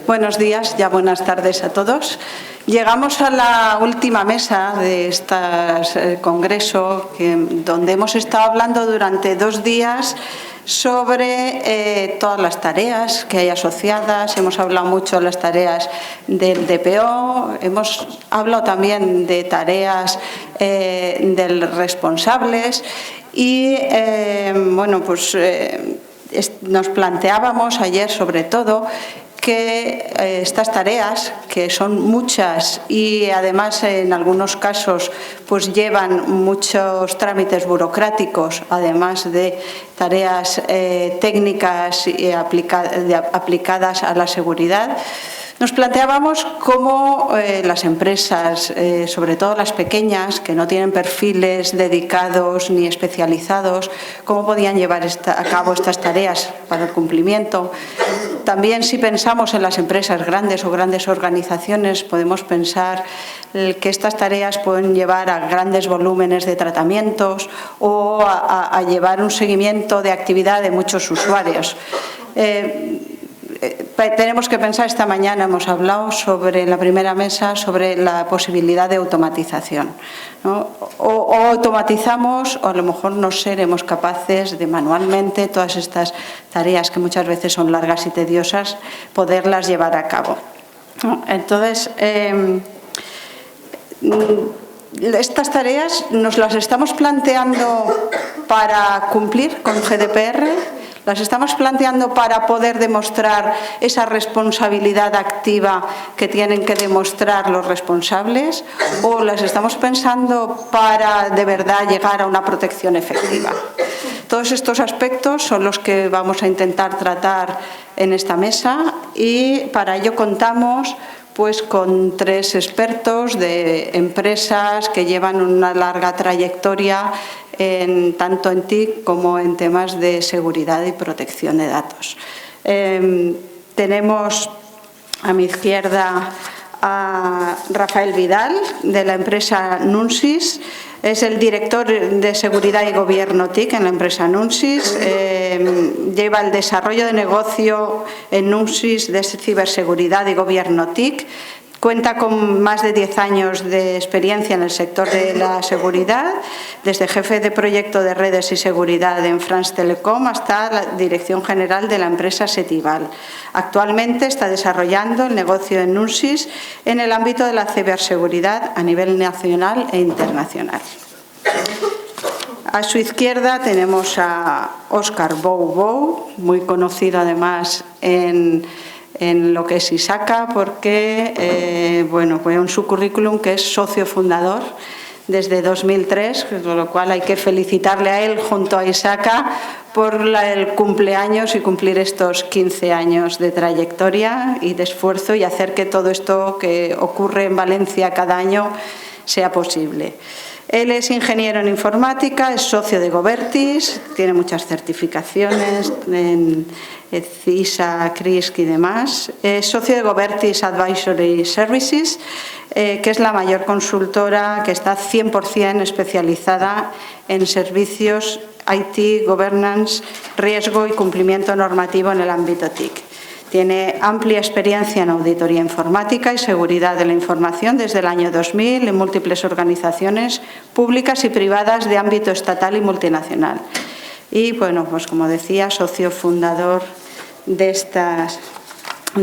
Buenos días, ya buenas tardes a todos. Llegamos a la última mesa de este congreso, donde hemos estado hablando durante 2 días sobre todas las tareas que hay asociadas. Hemos hablado mucho de las tareas del DPO, hemos hablado también de tareas de responsables y, nos planteábamos ayer sobre todo que estas tareas, que son muchas y además en algunos casos pues llevan muchos trámites burocráticos, además de tareas técnicas y aplicadas a la seguridad, nos planteábamos cómo las empresas, sobre todo las pequeñas, que no tienen perfiles dedicados ni especializados, cómo podían llevar a cabo estas tareas para el cumplimiento. También, si pensamos en las empresas grandes o grandes organizaciones, podemos pensar que estas tareas pueden llevar a grandes volúmenes de tratamientos o a llevar un seguimiento de actividad de muchos usuarios. Tenemos que pensar, esta mañana hemos hablado en la primera mesa sobre la posibilidad de automatización, ¿no? O automatizamos o a lo mejor no seremos capaces de manualmente todas estas tareas que muchas veces son largas y tediosas, poderlas llevar a cabo, ¿no? Entonces, estas tareas nos las estamos planteando para cumplir con GDPR. Las estamos planteando para poder demostrar esa responsabilidad activa que tienen que demostrar los responsables, o las estamos pensando para de verdad llegar a una protección efectiva. Todos estos aspectos son los que vamos a intentar tratar en esta mesa y para ello contamos pues con 3 expertos de empresas que llevan una larga trayectoria tanto en TIC como en temas de seguridad y protección de datos. Tenemos a mi izquierda a Rafael Vidal, de la empresa Nunsis. Es el director de Seguridad y Gobierno TIC en la empresa Nunsis. Lleva el desarrollo de negocio en Nunsis de ciberseguridad y gobierno TIC. Cuenta con más de 10 años de experiencia en el sector de la seguridad, desde jefe de proyecto de redes y seguridad en France Telecom hasta la dirección general de la empresa Setival. Actualmente está desarrollando el negocio en Nunsis en el ámbito de la ciberseguridad a nivel nacional e internacional. A su izquierda tenemos a Óscar Bou, muy conocido además en lo que es ISACA, porque en su currículum que es socio fundador desde 2003, con lo cual hay que felicitarle a él junto a ISACA por el cumpleaños y cumplir estos 15 años de trayectoria y de esfuerzo y hacer que todo esto que ocurre en Valencia cada año sea posible. Él es ingeniero en informática, es socio de Govertis, tiene muchas certificaciones en CISA, CRISC y demás. Es socio de Govertis Advisory Services, que es la mayor consultora que está 100% especializada en servicios IT, governance, riesgo y cumplimiento normativo en el ámbito TIC. Tiene amplia experiencia en auditoría informática y seguridad de la información desde el año 2000 en múltiples organizaciones públicas y privadas de ámbito estatal y multinacional. Y, pues como decía, socio fundador de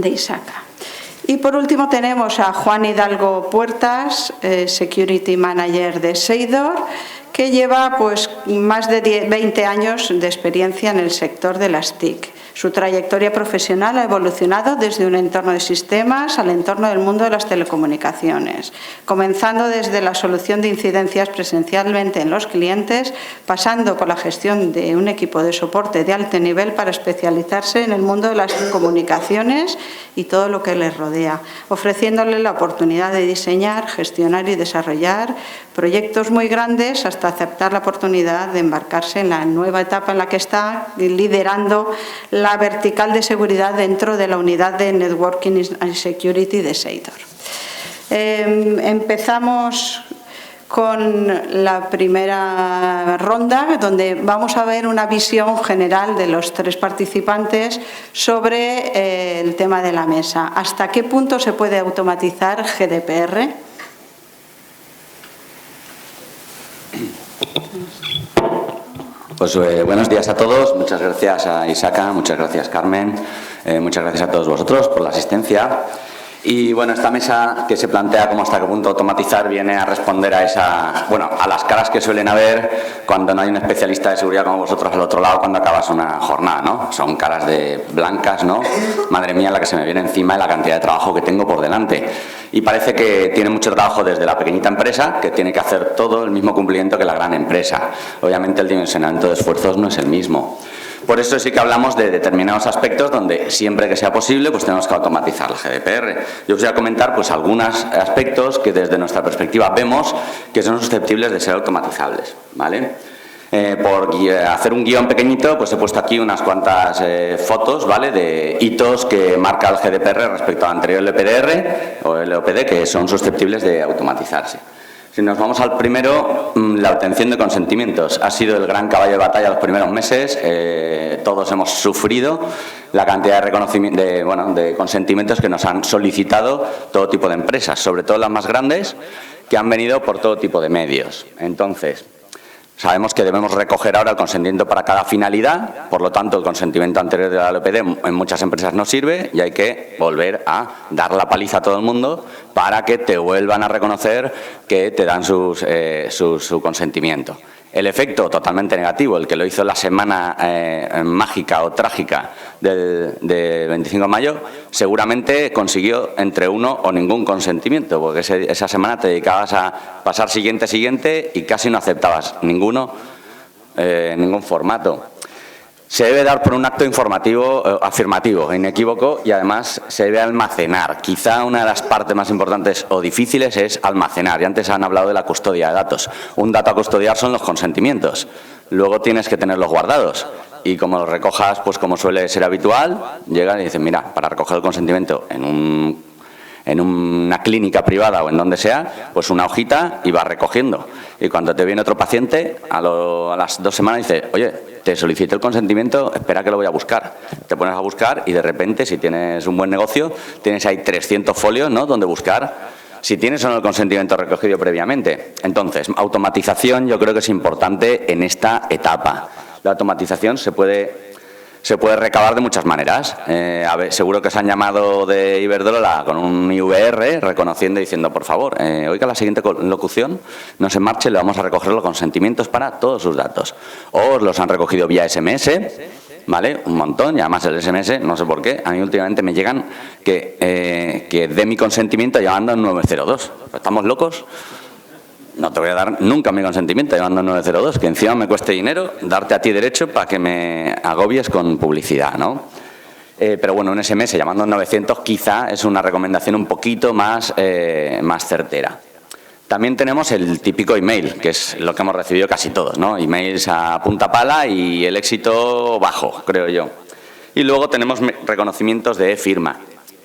ISACA. Y por último tenemos a Juan Hidalgo Puertas, Security Manager de Seidor, que lleva más de 20 años de experiencia en el sector de las TIC. Su trayectoria profesional ha evolucionado desde un entorno de sistemas al entorno del mundo de las telecomunicaciones, comenzando desde la solución de incidencias presencialmente en los clientes, pasando por la gestión de un equipo de soporte de alto nivel para especializarse en el mundo de las comunicaciones y todo lo que les rodea, ofreciéndole la oportunidad de diseñar, gestionar y desarrollar proyectos muy grandes hasta aceptar la oportunidad de embarcarse en la nueva etapa en la que está liderando la vertical de seguridad dentro de la unidad de Networking and Security de Seidor. Empezamos con la primera ronda, donde vamos a ver una visión general de los tres participantes sobre el tema de la mesa. ¿Hasta qué punto se puede automatizar GDPR? Pues buenos días a todos. Muchas gracias a Isaka, muchas gracias Carmen, muchas gracias a todos vosotros por la asistencia. Y bueno, esta mesa que se plantea como hasta qué punto automatizar viene a responder a a las caras que suelen haber cuando no hay un especialista de seguridad como vosotros al otro lado cuando acabas una jornada, ¿no? Son caras de blancas, ¿no? Madre mía, la que se me viene encima y la cantidad de trabajo que tengo por delante. Y parece que tiene mucho trabajo desde la pequeñita empresa, que tiene que hacer todo el mismo cumplimiento que la gran empresa. Obviamente el dimensionamiento de esfuerzos no es el mismo. Por eso sí que hablamos de determinados aspectos donde siempre que sea posible pues tenemos que automatizar la GDPR. Yo os voy a comentar pues algunos aspectos que desde nuestra perspectiva vemos que son susceptibles de ser automatizables, ¿vale? Por hacer un guión pequeñito, pues he puesto aquí unas cuantas fotos, ¿vale?, de hitos que marca el GDPR respecto al anterior LPDR o LOPD que son susceptibles de automatizarse. Si nos vamos al primero, la obtención de consentimientos ha sido el gran caballo de batalla los primeros meses. Todos hemos sufrido la cantidad de consentimientos que nos han solicitado todo tipo de empresas, sobre todo las más grandes, que han venido por todo tipo de medios. Entonces, sabemos que debemos recoger ahora el consentimiento para cada finalidad, por lo tanto el consentimiento anterior de la LOPD en muchas empresas no sirve y hay que volver a dar la paliza a todo el mundo para que te vuelvan a reconocer que te dan su consentimiento. El efecto totalmente negativo, el que lo hizo la semana mágica o trágica del 25 de mayo, seguramente consiguió entre uno o ningún consentimiento, porque esa semana te dedicabas a pasar siguiente y casi no aceptabas ningún formato. Se debe dar por un acto informativo, afirmativo, inequívoco, y además se debe almacenar. Quizá una de las partes más importantes o difíciles es almacenar. Y antes han hablado de la custodia de datos. Un dato a custodiar son los consentimientos. Luego tienes que tenerlos guardados. Y como los recojas, pues como suele ser habitual, llegan y dicen, mira, para recoger el consentimiento en una clínica privada o en donde sea, pues una hojita y vas recogiendo. Y cuando te viene otro paciente, a las 2 semanas dice, oye, te solicité el consentimiento, espera que lo voy a buscar. Te pones a buscar y de repente, si tienes un buen negocio, tienes ahí 300 folios, ¿no?, donde buscar si tienes o no el consentimiento recogido previamente. Entonces, automatización yo creo que es importante en esta etapa. La automatización se puede recabar de muchas maneras. Seguro que os han llamado de Iberdrola con un IVR reconociendo y diciendo, por favor, oiga la siguiente locución, no se marche, le vamos a recoger los consentimientos para todos sus datos. O los han recogido vía SMS, ¿vale? Un montón, y además el SMS, no sé por qué, a mí últimamente me llegan que dé mi consentimiento llamando al 902. ¿Estamos locos? No te voy a dar nunca mi consentimiento llamando 902, que encima me cueste dinero darte a ti derecho para que me agobies con publicidad, ¿no? Pero bueno, un SMS llamando 900 quizá es una recomendación un poquito más certera. También tenemos el típico email, que es lo que hemos recibido casi todos, ¿no? Emails a punta pala y el éxito bajo, creo yo. Y luego tenemos reconocimientos de firma,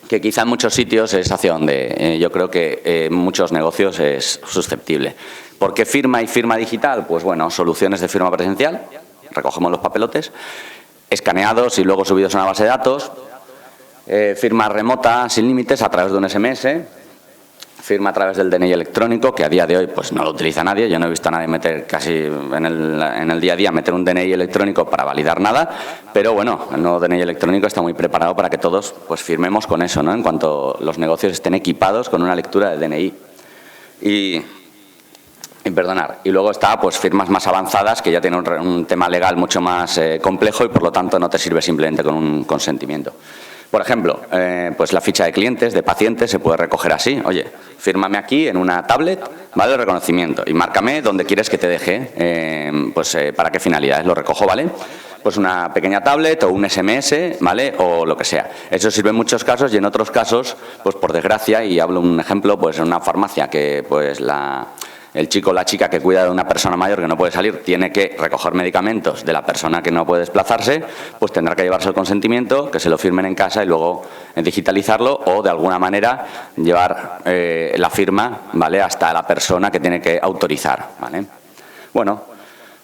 que quizá en muchos sitios es hacia donde yo creo que en muchos negocios es susceptible. ¿Por qué firma y firma digital? Pues bueno, soluciones de firma presencial, recogemos los papelotes, escaneados y luego subidos a una base de datos, firma remota sin límites a través de un SMS, firma a través del DNI electrónico, que a día de hoy pues no lo utiliza nadie. Yo no he visto a nadie meter casi en el día a día meter un DNI electrónico para validar nada, pero bueno, el nuevo DNI electrónico está muy preparado para que todos pues firmemos con eso, ¿no?, en cuanto los negocios estén equipados con una lectura del DNI. Y luego está pues firmas más avanzadas, que ya tienen un tema legal mucho más complejo y por lo tanto no te sirve simplemente con un consentimiento. Por ejemplo, pues la ficha de clientes, de pacientes, se puede recoger así. Oye, fírmame aquí en una tablet, ¿vale?, el reconocimiento, y márcame dónde quieres que te deje, para qué finalidades lo recojo, ¿vale? Pues una pequeña tablet o un SMS, ¿vale?, o lo que sea. Eso sirve en muchos casos y en otros casos, pues por desgracia, y hablo un ejemplo, pues en una farmacia que pues el chico o la chica que cuida de una persona mayor que no puede salir tiene que recoger medicamentos de la persona que no puede desplazarse, pues tendrá que llevarse el consentimiento, que se lo firmen en casa y luego digitalizarlo o de alguna manera llevar la firma, ¿vale?, hasta la persona que tiene que autorizar, ¿vale? Bueno,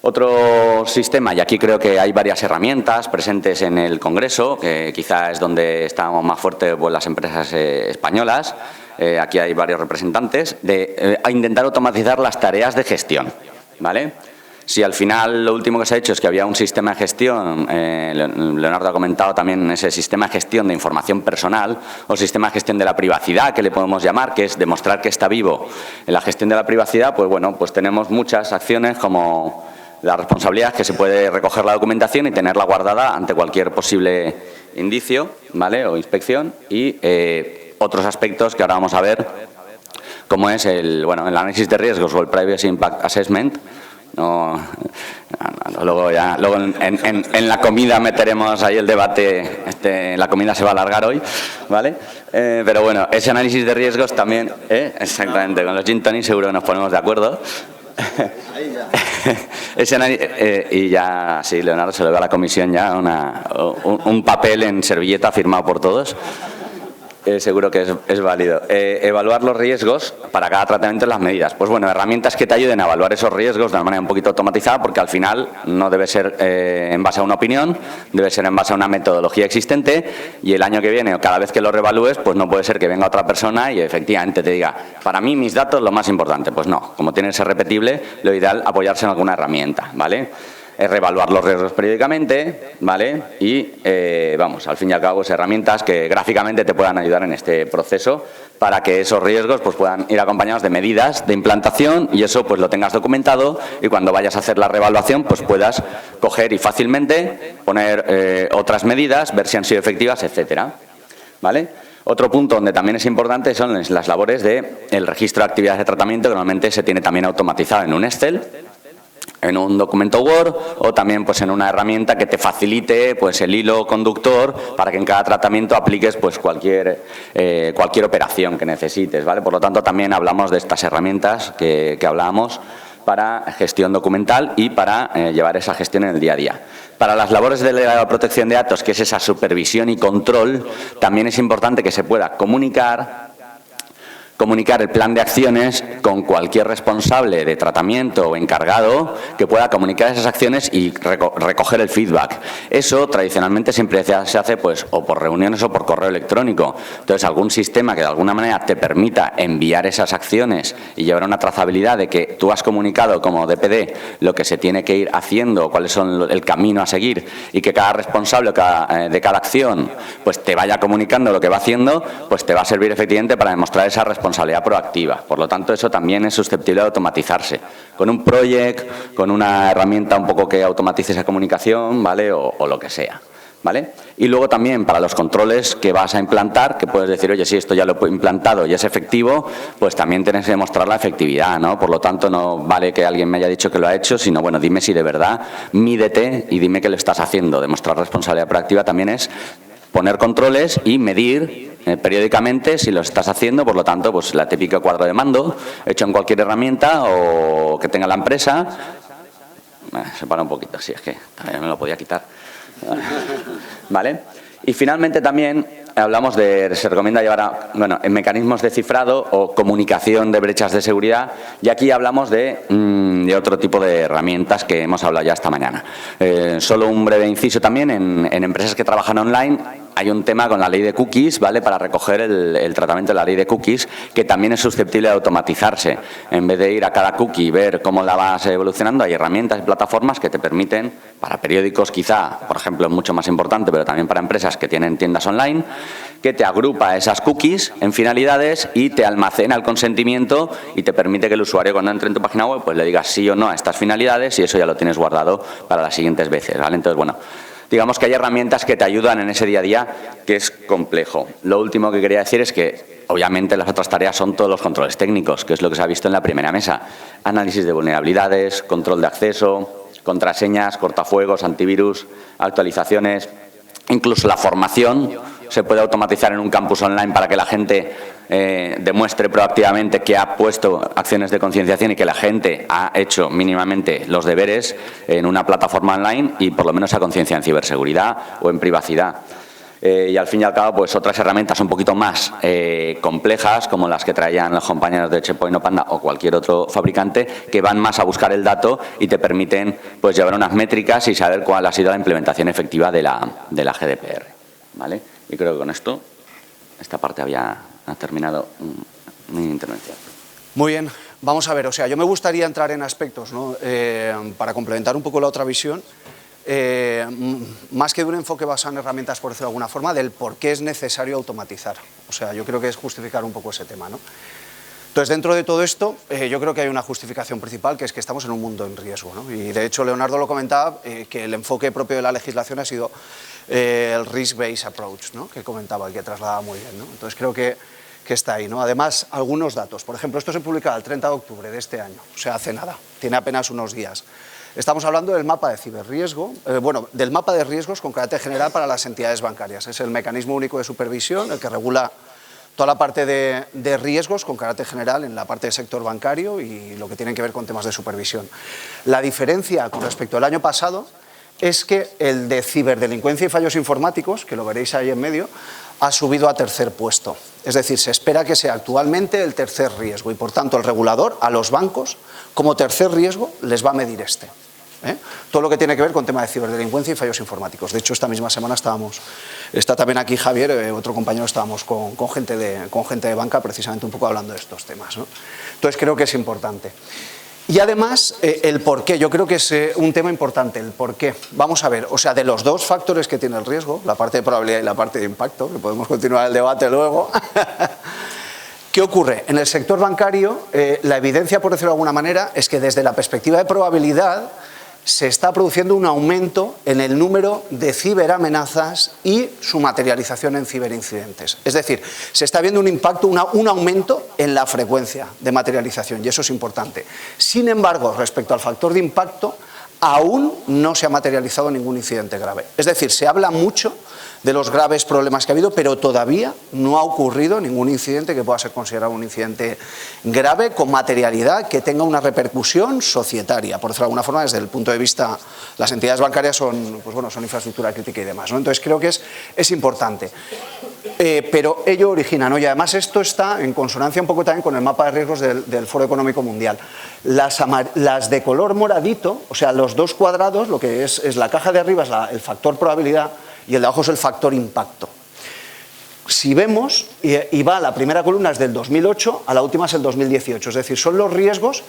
otro sistema, y aquí creo que hay varias herramientas presentes en el Congreso, que quizá es donde estamos más fuertes pues, las empresas españolas, aquí hay varios representantes, de intentar automatizar las tareas de gestión, ¿vale? Si al final lo último que se ha hecho es que había un sistema de gestión, Leonardo ha comentado también ese sistema de gestión de información personal o sistema de gestión de la privacidad, que le podemos llamar, que es demostrar que está vivo en la gestión de la privacidad, pues bueno, pues tenemos muchas acciones como la responsabilidad que se puede recoger la documentación y tenerla guardada ante cualquier posible indicio, ¿vale?, o inspección y otros aspectos que ahora vamos a ver, como es el análisis de riesgos o el Privacy Impact Assessment. Luego en la comida meteremos ahí el debate, la comida se va a alargar hoy, ¿vale? Pero bueno, ese análisis de riesgos también, exactamente, con los gin tonic seguro que nos ponemos de acuerdo. Y ya, sí, Leonardo se le va a la comisión ya un papel en servilleta firmado por todos. Seguro que es válido. Evaluar los riesgos para cada tratamiento en las medidas. Pues bueno, herramientas que te ayuden a evaluar esos riesgos de una manera un poquito automatizada, porque al final no debe ser en base a una opinión, debe ser en base a una metodología existente y el año que viene o cada vez que lo revalúes, pues no puede ser que venga otra persona y efectivamente te diga, para mí mis datos lo más importante. Pues no, como tiene que ser repetible, lo ideal es apoyarse en alguna herramienta, ¿vale? Es reevaluar los riesgos periódicamente, ¿vale? Y, al fin y al cabo, es herramientas que gráficamente te puedan ayudar en este proceso para que esos riesgos pues, puedan ir acompañados de medidas de implantación y eso pues lo tengas documentado y cuando vayas a hacer la reevaluación pues puedas coger y fácilmente poner otras medidas, ver si han sido efectivas, etcétera, ¿vale? Otro punto donde también es importante son las labores del registro de actividades de tratamiento, que normalmente se tiene también automatizado en un Excel, en un documento Word o también pues en una herramienta que te facilite pues el hilo conductor para que en cada tratamiento apliques pues cualquier operación que necesites, ¿vale? Por lo tanto también hablamos de estas herramientas que hablábamos para gestión documental y para llevar esa gestión en el día a día. Para las labores de la protección de datos, que es esa supervisión y control, también es importante que se pueda comunicar el plan de acciones con cualquier responsable de tratamiento o encargado que pueda comunicar esas acciones y recoger el feedback. Eso tradicionalmente siempre se hace pues o por reuniones o por correo electrónico. Entonces, algún sistema que de alguna manera te permita enviar esas acciones y llevar una trazabilidad de que tú has comunicado como DPD lo que se tiene que ir haciendo, cuáles son el camino a seguir y que cada responsable de cada acción pues te vaya comunicando lo que va haciendo, pues te va a servir efectivamente para demostrar esa responsabilidad proactiva. Por lo tanto, eso también es susceptible de automatizarse. Con un project, con una herramienta un poco que automatice esa comunicación, ¿vale? O lo que sea, ¿vale? Y luego también para los controles que vas a implantar, que puedes decir, oye, si esto ya lo he implantado y es efectivo, pues también tienes que demostrar la efectividad, ¿no? Por lo tanto, no vale que alguien me haya dicho que lo ha hecho, sino, bueno, dime si de verdad, mídete y dime que lo estás haciendo. Demostrar responsabilidad proactiva también es poner controles y medir periódicamente si lo estás haciendo, por lo tanto, pues la típica cuadro de mando hecho en cualquier herramienta o que tenga la empresa. Se para un poquito, sí, es que también me lo podía quitar. ¿Vale? Y finalmente también hablamos se recomienda llevar en mecanismos de cifrado o comunicación de brechas de seguridad y aquí hablamos de otro tipo de herramientas que hemos hablado ya esta mañana. Solo un breve inciso también, en empresas que trabajan online hay un tema con la ley de cookies, ¿vale? Para recoger el tratamiento de la ley de cookies, que también es susceptible de automatizarse. En vez de ir a cada cookie y ver cómo la vas evolucionando, hay herramientas y plataformas que te permiten, para periódicos quizá, por ejemplo, mucho más importante, pero también para empresas que tienen tiendas online, que te agrupa esas cookies en finalidades y te almacena el consentimiento y te permite que el usuario cuando entre en tu página web pues le diga sí o no a estas finalidades y eso ya lo tienes guardado para las siguientes veces, ¿vale? Entonces, bueno, digamos que hay herramientas que te ayudan en ese día a día, que es complejo. Lo último que quería decir es que, obviamente, las otras tareas son todos los controles técnicos, que es lo que se ha visto en la primera mesa. Análisis de vulnerabilidades, control de acceso, contraseñas, cortafuegos, antivirus, actualizaciones, incluso la formación se puede automatizar en un campus online para que la gente demuestre proactivamente que ha puesto acciones de concienciación y que la gente ha hecho mínimamente los deberes en una plataforma online y por lo menos esa conciencia en ciberseguridad o en privacidad. Y al fin y al cabo, pues otras herramientas un poquito más complejas, como las que traían los compañeros de Checkpoint o Panda o cualquier otro fabricante, que van más a buscar el dato y te permiten pues llevar unas métricas y saber cuál ha sido la implementación efectiva de la GDPR. ¿Vale? Y creo que con esto, esta parte ha terminado mi intervención. Muy bien. Vamos a ver, o sea, yo me gustaría entrar en aspectos, ¿no? Para complementar un poco la otra visión. Más que de un enfoque basado en herramientas, por decirlo de alguna forma, del por qué es necesario automatizar. O sea, yo creo que es justificar un poco ese tema, ¿no? Entonces, dentro de todo esto, yo creo que hay una justificación principal, que es que estamos en un mundo en riesgo, ¿no? Y de hecho, Leonardo lo comentaba, que el enfoque propio de la legislación ha sido el risk-based approach, ¿no? Que comentaba y que trasladaba muy bien, ¿no? Entonces, creo que está ahí, ¿no? Además, algunos datos. Por ejemplo, esto se publica el 30 de octubre de este año, o sea, hace nada, tiene apenas unos días. Estamos hablando del mapa de ciberriesgo, del mapa de riesgos con carácter general para las entidades bancarias. Es el mecanismo único de supervisión, el que regula toda la parte de riesgos con carácter general en la parte del sector bancario y lo que tiene que ver con temas de supervisión. La diferencia con respecto al año pasado es que el de ciberdelincuencia y fallos informáticos, que lo veréis ahí en medio, ha subido a tercer puesto. Es decir, se espera que sea actualmente el tercer riesgo y, por tanto, el regulador a los bancos, como tercer riesgo, les va a medir este. Todo lo que tiene que ver con tema de ciberdelincuencia y fallos informáticos. De hecho, esta misma semana está también aquí Javier, otro compañero, estábamos con gente de banca precisamente un poco hablando de estos temas, ¿no? Entonces, creo que es importante. Y además, el por qué, yo creo que es un tema importante, el por qué. Vamos a ver, o sea, de los dos factores que tiene el riesgo, la parte de probabilidad y la parte de impacto, que podemos continuar el debate luego. ¿Qué ocurre? En el sector bancario, la evidencia, por decirlo de alguna manera, es que desde la perspectiva de probabilidad se está produciendo un aumento en el número de ciberamenazas y su materialización en ciberincidentes. Es decir, se está viendo un impacto, un aumento en la frecuencia de materialización y eso es importante. Sin embargo, respecto al factor de impacto, aún no se ha materializado ningún incidente grave. Es decir, se habla mucho de los graves problemas que ha habido, pero todavía no ha ocurrido ningún incidente que pueda ser considerado un incidente grave con materialidad que tenga una repercusión societaria. Por decirlo de alguna forma, desde el punto de vista, las entidades bancarias son, pues bueno, son infraestructura crítica y demás, ¿no? Entonces creo que es importante. Pero ello origina, ¿no? Y además esto está en consonancia un poco también con el mapa de riesgos del Foro Económico Mundial. Las de color moradito, o sea, los dos cuadrados, lo que es la caja de arriba es el factor probabilidad y el de abajo es el factor impacto. Si vemos, y va, la primera columna es del 2008, a la última es el 2018, es decir, son los riesgos,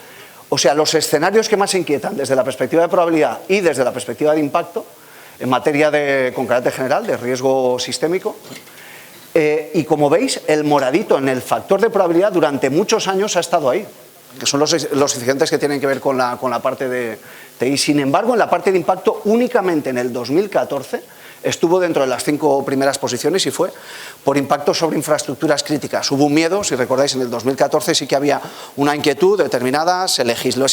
o sea, los escenarios que más inquietan desde la perspectiva de probabilidad y desde la perspectiva de impacto, en materia con carácter general, de riesgo sistémico. Y como veis, el moradito en el factor de probabilidad durante muchos años ha estado ahí, que son los incidentes que tienen que ver con la parte de TI. Sin embargo, en la parte de impacto, únicamente en el 2014 estuvo dentro de las 5 primeras posiciones y fue por impacto sobre infraestructuras críticas. Hubo un miedo, si recordáis, en el 2014 sí que había una inquietud determinada, se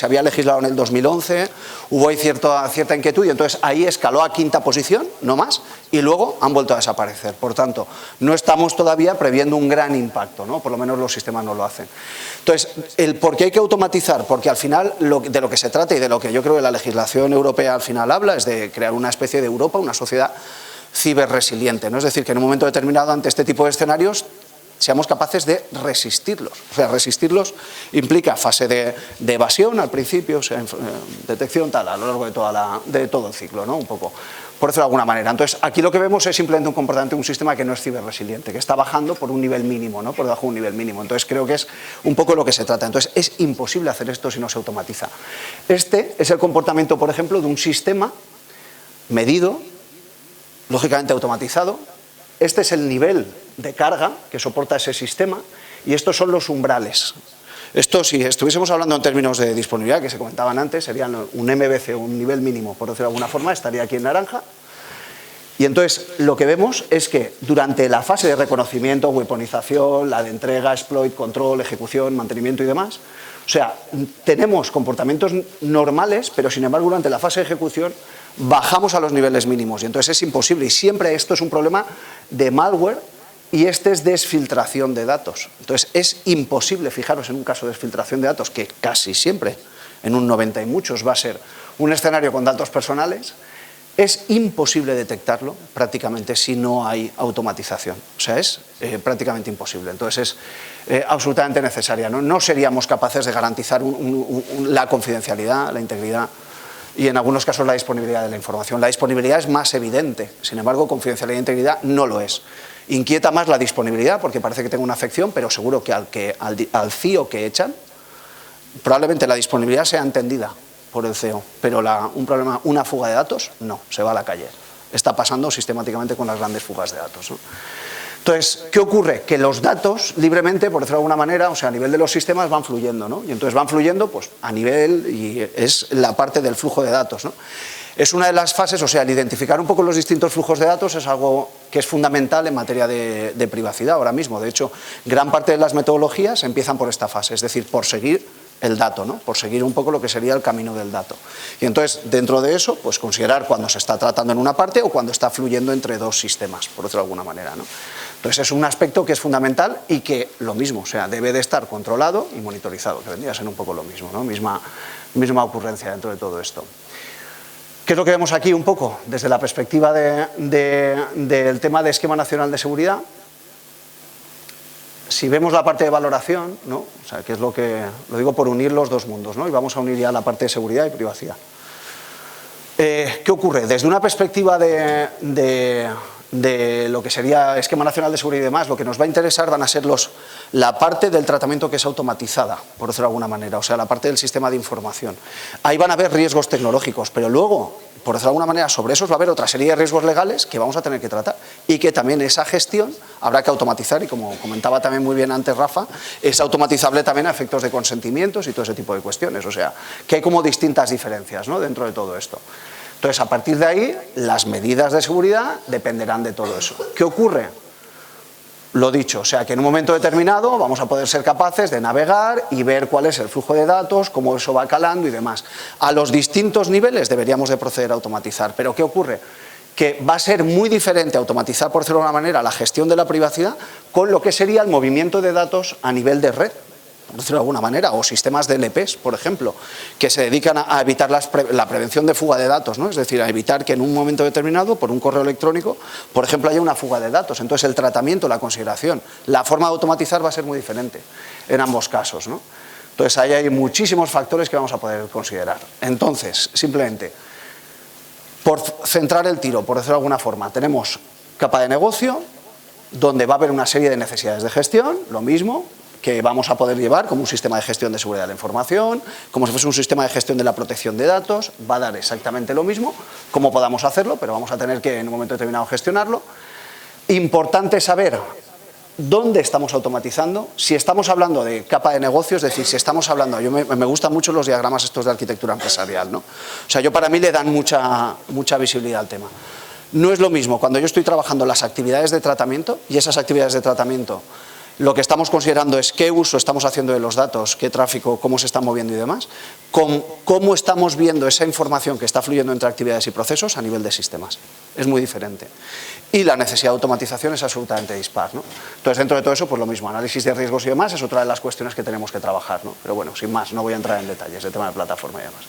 había legislado en el 2011, hubo ahí cierta inquietud y entonces ahí escaló a 5ª posición, no más, y luego han vuelto a desaparecer. Por tanto, no estamos todavía previendo un gran impacto, ¿no? Por lo menos los sistemas no lo hacen. Entonces, ¿por qué hay que automatizar? Porque al final de lo que se trata y de lo que yo creo que la legislación europea al final habla es de crear una especie de Europa, una sociedad ciberresiliente, ¿no? Es decir, que en un momento determinado ante este tipo de escenarios seamos capaces de resistirlos. O sea, resistirlos implica fase de evasión al principio, o sea, detección tal, a lo largo de todo el ciclo, ¿no? Un poco, por decirlo de alguna manera. Entonces, aquí lo que vemos es simplemente un comportamiento de un sistema que no es ciberresiliente, que está bajando por un nivel mínimo, ¿no? Por debajo de un nivel mínimo. Entonces, creo que es un poco lo que se trata. Entonces, es imposible hacer esto si no se automatiza. Este es el comportamiento, por ejemplo, de un sistema medido, lógicamente automatizado. Este es el nivel de carga que soporta ese sistema y estos son los umbrales. Esto, si estuviésemos hablando en términos de disponibilidad, que se comentaban antes, serían un MVC, un nivel mínimo, por decirlo de alguna forma, estaría aquí en naranja. Y entonces lo que vemos es que durante la fase de reconocimiento, weaponización, la de entrega, exploit, control, ejecución, mantenimiento y demás, O sea, tenemos comportamientos normales, pero sin embargo durante la fase de ejecución bajamos a los niveles mínimos y entonces es imposible. Y siempre esto es un problema de malware y este es desfiltración de datos. Entonces es imposible, fijaros en un caso de desfiltración de datos, que casi siempre, en un 90 y muchos, va a ser un escenario con datos personales. Es imposible detectarlo prácticamente si no hay automatización. O sea, es prácticamente imposible. Entonces es absolutamente necesaria. No seríamos capaces de garantizar la confidencialidad, la integridad y en algunos casos la disponibilidad de la información. La disponibilidad es más evidente, sin embargo confidencialidad e integridad no lo es. Inquieta más la disponibilidad porque parece que tengo una afección, pero seguro que al CIO que echan, probablemente la disponibilidad sea entendida por el CEO, pero un problema, una fuga de datos, no, se va a la calle. Está pasando sistemáticamente con las grandes fugas de datos, ¿no? Entonces, ¿qué ocurre? Que los datos libremente, por decirlo de alguna manera, o sea, a nivel de los sistemas van fluyendo, ¿no? Y entonces van fluyendo pues, a nivel, y es la parte del flujo de datos, ¿no? Es una de las fases, o sea, el identificar un poco los distintos flujos de datos es algo que es fundamental en materia de privacidad ahora mismo. De hecho, gran parte de las metodologías empiezan por esta fase, es decir, por seguir el dato, ¿no? Por seguir un poco lo que sería el camino del dato. Y entonces, dentro de eso, pues considerar cuando se está tratando en una parte o cuando está fluyendo entre dos sistemas, por decirlo de alguna manera, ¿no? Entonces, es un aspecto que es fundamental y que, lo mismo, o sea, debe de estar controlado y monitorizado, que vendría a ser un poco lo mismo, ¿no? Misma ocurrencia dentro de todo esto. ¿Qué es lo que vemos aquí un poco? Desde la perspectiva del tema de esquema nacional de seguridad, si vemos la parte de valoración, ¿no? O sea, que es lo digo por unir los dos mundos, ¿no? Y vamos a unir ya la parte de seguridad y privacidad. ¿Qué ocurre? Desde una perspectiva de lo que sería esquema nacional de seguridad y demás, lo que nos va a interesar van a ser la parte del tratamiento que es automatizada, por decirlo de alguna manera, o sea, la parte del sistema de información. Ahí van a haber riesgos tecnológicos, pero luego, por decirlo de alguna manera, sobre esos va a haber otra serie de riesgos legales que vamos a tener que tratar y que también esa gestión habrá que automatizar y, como comentaba también muy bien antes Rafa, es automatizable también a efectos de consentimientos y todo ese tipo de cuestiones, o sea, que hay como distintas diferencias, ¿no? Dentro de todo esto. Entonces, a partir de ahí, las medidas de seguridad dependerán de todo eso. ¿Qué ocurre? Lo dicho, o sea, que en un momento determinado vamos a poder ser capaces de navegar y ver cuál es el flujo de datos, cómo eso va calando y demás. A los distintos niveles deberíamos de proceder a automatizar. ¿Pero qué ocurre? Que va a ser muy diferente automatizar, por decirlo de alguna manera, la gestión de la privacidad con lo que sería el movimiento de datos a nivel de red, por decirlo de alguna manera, o sistemas de DLPs, por ejemplo, que se dedican a evitar la prevención de fuga de datos, ¿no? Es decir, a evitar que en un momento determinado, por un correo electrónico, por ejemplo, haya una fuga de datos. Entonces, el tratamiento, la consideración, la forma de automatizar va a ser muy diferente en ambos casos, ¿no? Entonces, ahí hay muchísimos factores que vamos a poder considerar. Entonces, simplemente, por centrar el tiro, por decirlo de alguna forma, tenemos capa de negocio, donde va a haber una serie de necesidades de gestión, lo mismo, que vamos a poder llevar como un sistema de gestión de seguridad de la información, como si fuese un sistema de gestión de la protección de datos, va a dar exactamente lo mismo, cómo podamos hacerlo, pero vamos a tener que en un momento determinado gestionarlo. Importante saber dónde estamos automatizando, si estamos hablando de capa de negocio, es decir, si estamos hablando, me gustan mucho los diagramas estos de arquitectura empresarial, ¿no? O sea, para mí le dan mucha visibilidad al tema. No es lo mismo cuando yo estoy trabajando las actividades de tratamiento y esas actividades de tratamiento lo que estamos considerando es qué uso estamos haciendo de los datos, qué tráfico, cómo se están moviendo y demás, cómo estamos viendo esa información que está fluyendo entre actividades y procesos a nivel de sistemas. Es muy diferente. Y la necesidad de automatización es absolutamente dispar, ¿no? Entonces, dentro de todo eso, pues lo mismo, análisis de riesgos y demás es otra de las cuestiones que tenemos que trabajar, ¿no? Pero bueno, sin más, no voy a entrar en detalles del tema de plataforma y demás.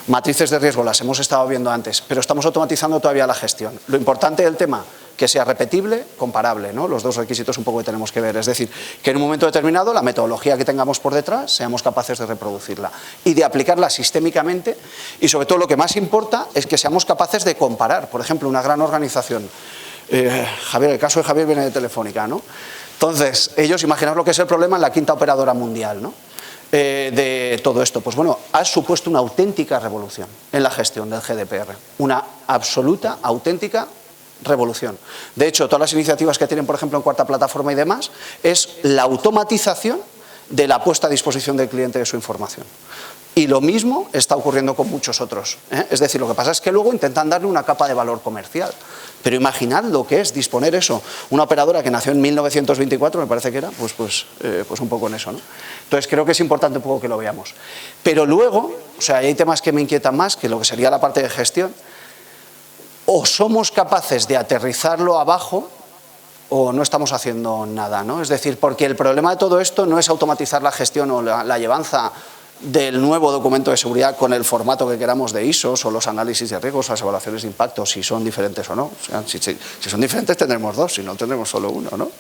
Matrices de riesgo las hemos estado viendo antes, pero estamos automatizando todavía la gestión. Lo importante del tema, que sea repetible, comparable, ¿no? Los dos requisitos un poco que tenemos que ver. Es decir, que en un momento determinado la metodología que tengamos por detrás seamos capaces de reproducirla y de aplicarla sistémicamente y sobre todo lo que más importa es que seamos capaces de comparar. Por ejemplo, una gran organización, Javier, el caso de Javier viene de Telefónica, ¿no? Entonces, ellos, imaginaos lo que es el problema en la quinta operadora mundial, ¿no? De todo esto, pues bueno, ha supuesto una auténtica revolución en la gestión del GDPR, una absoluta, auténtica revolución. De hecho, todas las iniciativas que tienen, por ejemplo, en Cuarta Plataforma y demás, es la automatización de la puesta a disposición del cliente de su información. Y lo mismo está ocurriendo con muchos otros, ¿eh? Es decir, lo que pasa es que luego intentan darle una capa de valor comercial. Pero imaginad lo que es disponer eso. Una operadora que nació en 1924, me parece que era, pues un poco en eso, ¿no? Entonces creo que es importante un poco que lo veamos. Pero luego, o sea, hay temas que me inquietan más que lo que sería la parte de gestión. O somos capaces de aterrizarlo abajo o no estamos haciendo nada, ¿no? Es decir, porque el problema de todo esto no es automatizar la gestión o la llevanza del nuevo documento de seguridad con el formato que queramos de ISOs o los análisis de riesgos, las evaluaciones de impacto, si son diferentes o no. O sea, si son diferentes tendremos dos, si no tendremos solo uno, ¿no?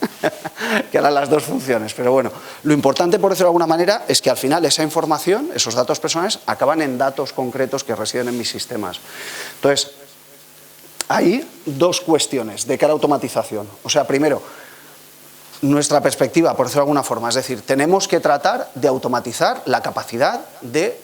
Que harán las dos funciones. Pero bueno, lo importante, por decirlo de alguna manera, es que al final esa información, esos datos personales, acaban en datos concretos que residen en mis sistemas. Entonces, hay dos cuestiones de cara a automatización. O sea, primero, nuestra perspectiva, por decirlo de alguna forma, es decir, tenemos que tratar de automatizar la capacidad de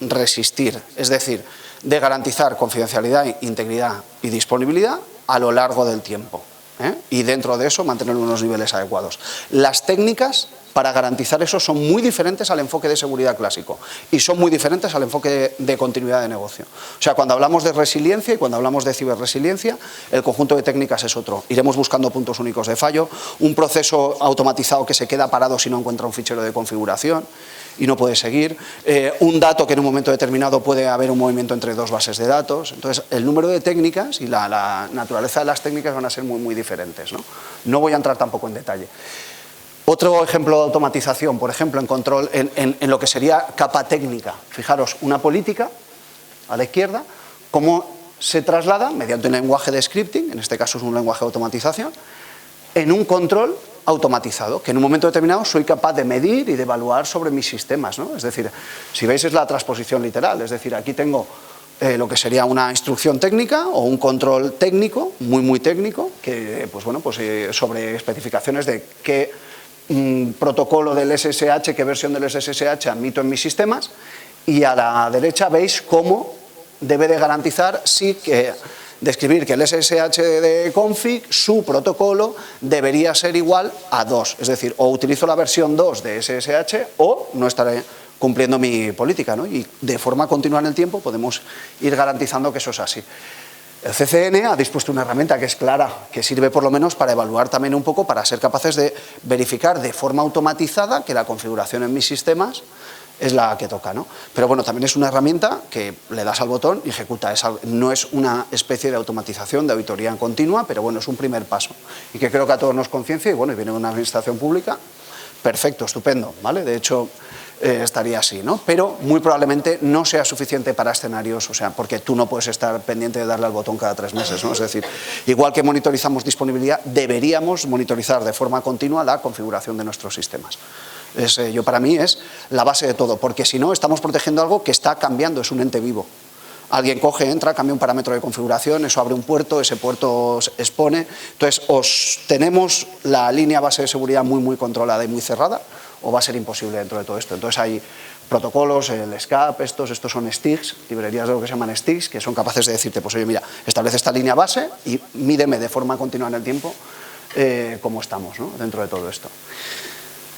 resistir, es decir, de garantizar confidencialidad, integridad y disponibilidad a lo largo del tiempo, ¿eh? Y dentro de eso mantener unos niveles adecuados. Las técnicas para garantizar eso son muy diferentes al enfoque de seguridad clásico y son muy diferentes al enfoque de continuidad de negocio. O sea, cuando hablamos de resiliencia y cuando hablamos de ciberresiliencia, el conjunto de técnicas es otro. Iremos buscando puntos únicos de fallo, un proceso automatizado que se queda parado si no encuentra un fichero de configuración y no puede seguir, un dato que en un momento determinado puede haber un movimiento entre dos bases de datos. Entonces, el número de técnicas y la naturaleza de las técnicas van a ser muy, muy diferentes, ¿no? No voy a entrar tampoco en detalle. Otro ejemplo de automatización, por ejemplo, en control, en lo que sería capa técnica. Fijaros, una política a la izquierda, cómo se traslada mediante un lenguaje de scripting, en este caso es un lenguaje de automatización, en un control automatizado, que en un momento determinado soy capaz de medir y de evaluar sobre mis sistemas, ¿no? Es decir, si veis es la transposición literal, es decir, aquí tengo lo que sería una instrucción técnica o un control técnico, muy, muy técnico, que, pues bueno, pues sobre especificaciones de qué protocolo del SSH, qué versión del SSH admito en mis sistemas, y a la derecha veis cómo debe de garantizar describir que el SSH de config, su protocolo, debería ser igual a 2, es decir, o utilizo la versión 2 de SSH o no estaré cumpliendo mi política, ¿no? Y de forma continua en el tiempo podemos ir garantizando que eso es así. El CCN ha dispuesto una herramienta que es clara, que sirve por lo menos para evaluar también un poco, para ser capaces de verificar de forma automatizada que la configuración en mis sistemas es la que toca, ¿no? Pero bueno, también es una herramienta que le das al botón y ejecuta. No es una especie de automatización, de auditoría en continua, pero bueno, es un primer paso. Y que creo que a todos nos conciencia, y bueno, y viene de una administración pública, perfecto, estupendo, ¿vale? De hecho, estaría así, ¿no? Pero muy probablemente no sea suficiente para escenarios, o sea, porque tú no puedes estar pendiente de darle al botón cada 3 meses, ¿no? Es decir, igual que monitorizamos disponibilidad, deberíamos monitorizar de forma continua la configuración de nuestros sistemas. Para mí es la base de todo, porque si no estamos protegiendo algo que está cambiando, es un ente vivo. Alguien coge, entra, cambia un parámetro de configuración, eso abre un puerto, ese puerto expone. Entonces, tenemos la línea base de seguridad muy, muy controlada y muy cerrada, o va a ser imposible dentro de todo esto. Entonces, hay protocolos, el SCAP, estos son STIGs, librerías de lo que se llaman STIGs, que son capaces de decirte, pues oye, mira, establece esta línea base y mídeme de forma continua en el tiempo cómo estamos, ¿no? Dentro de todo esto.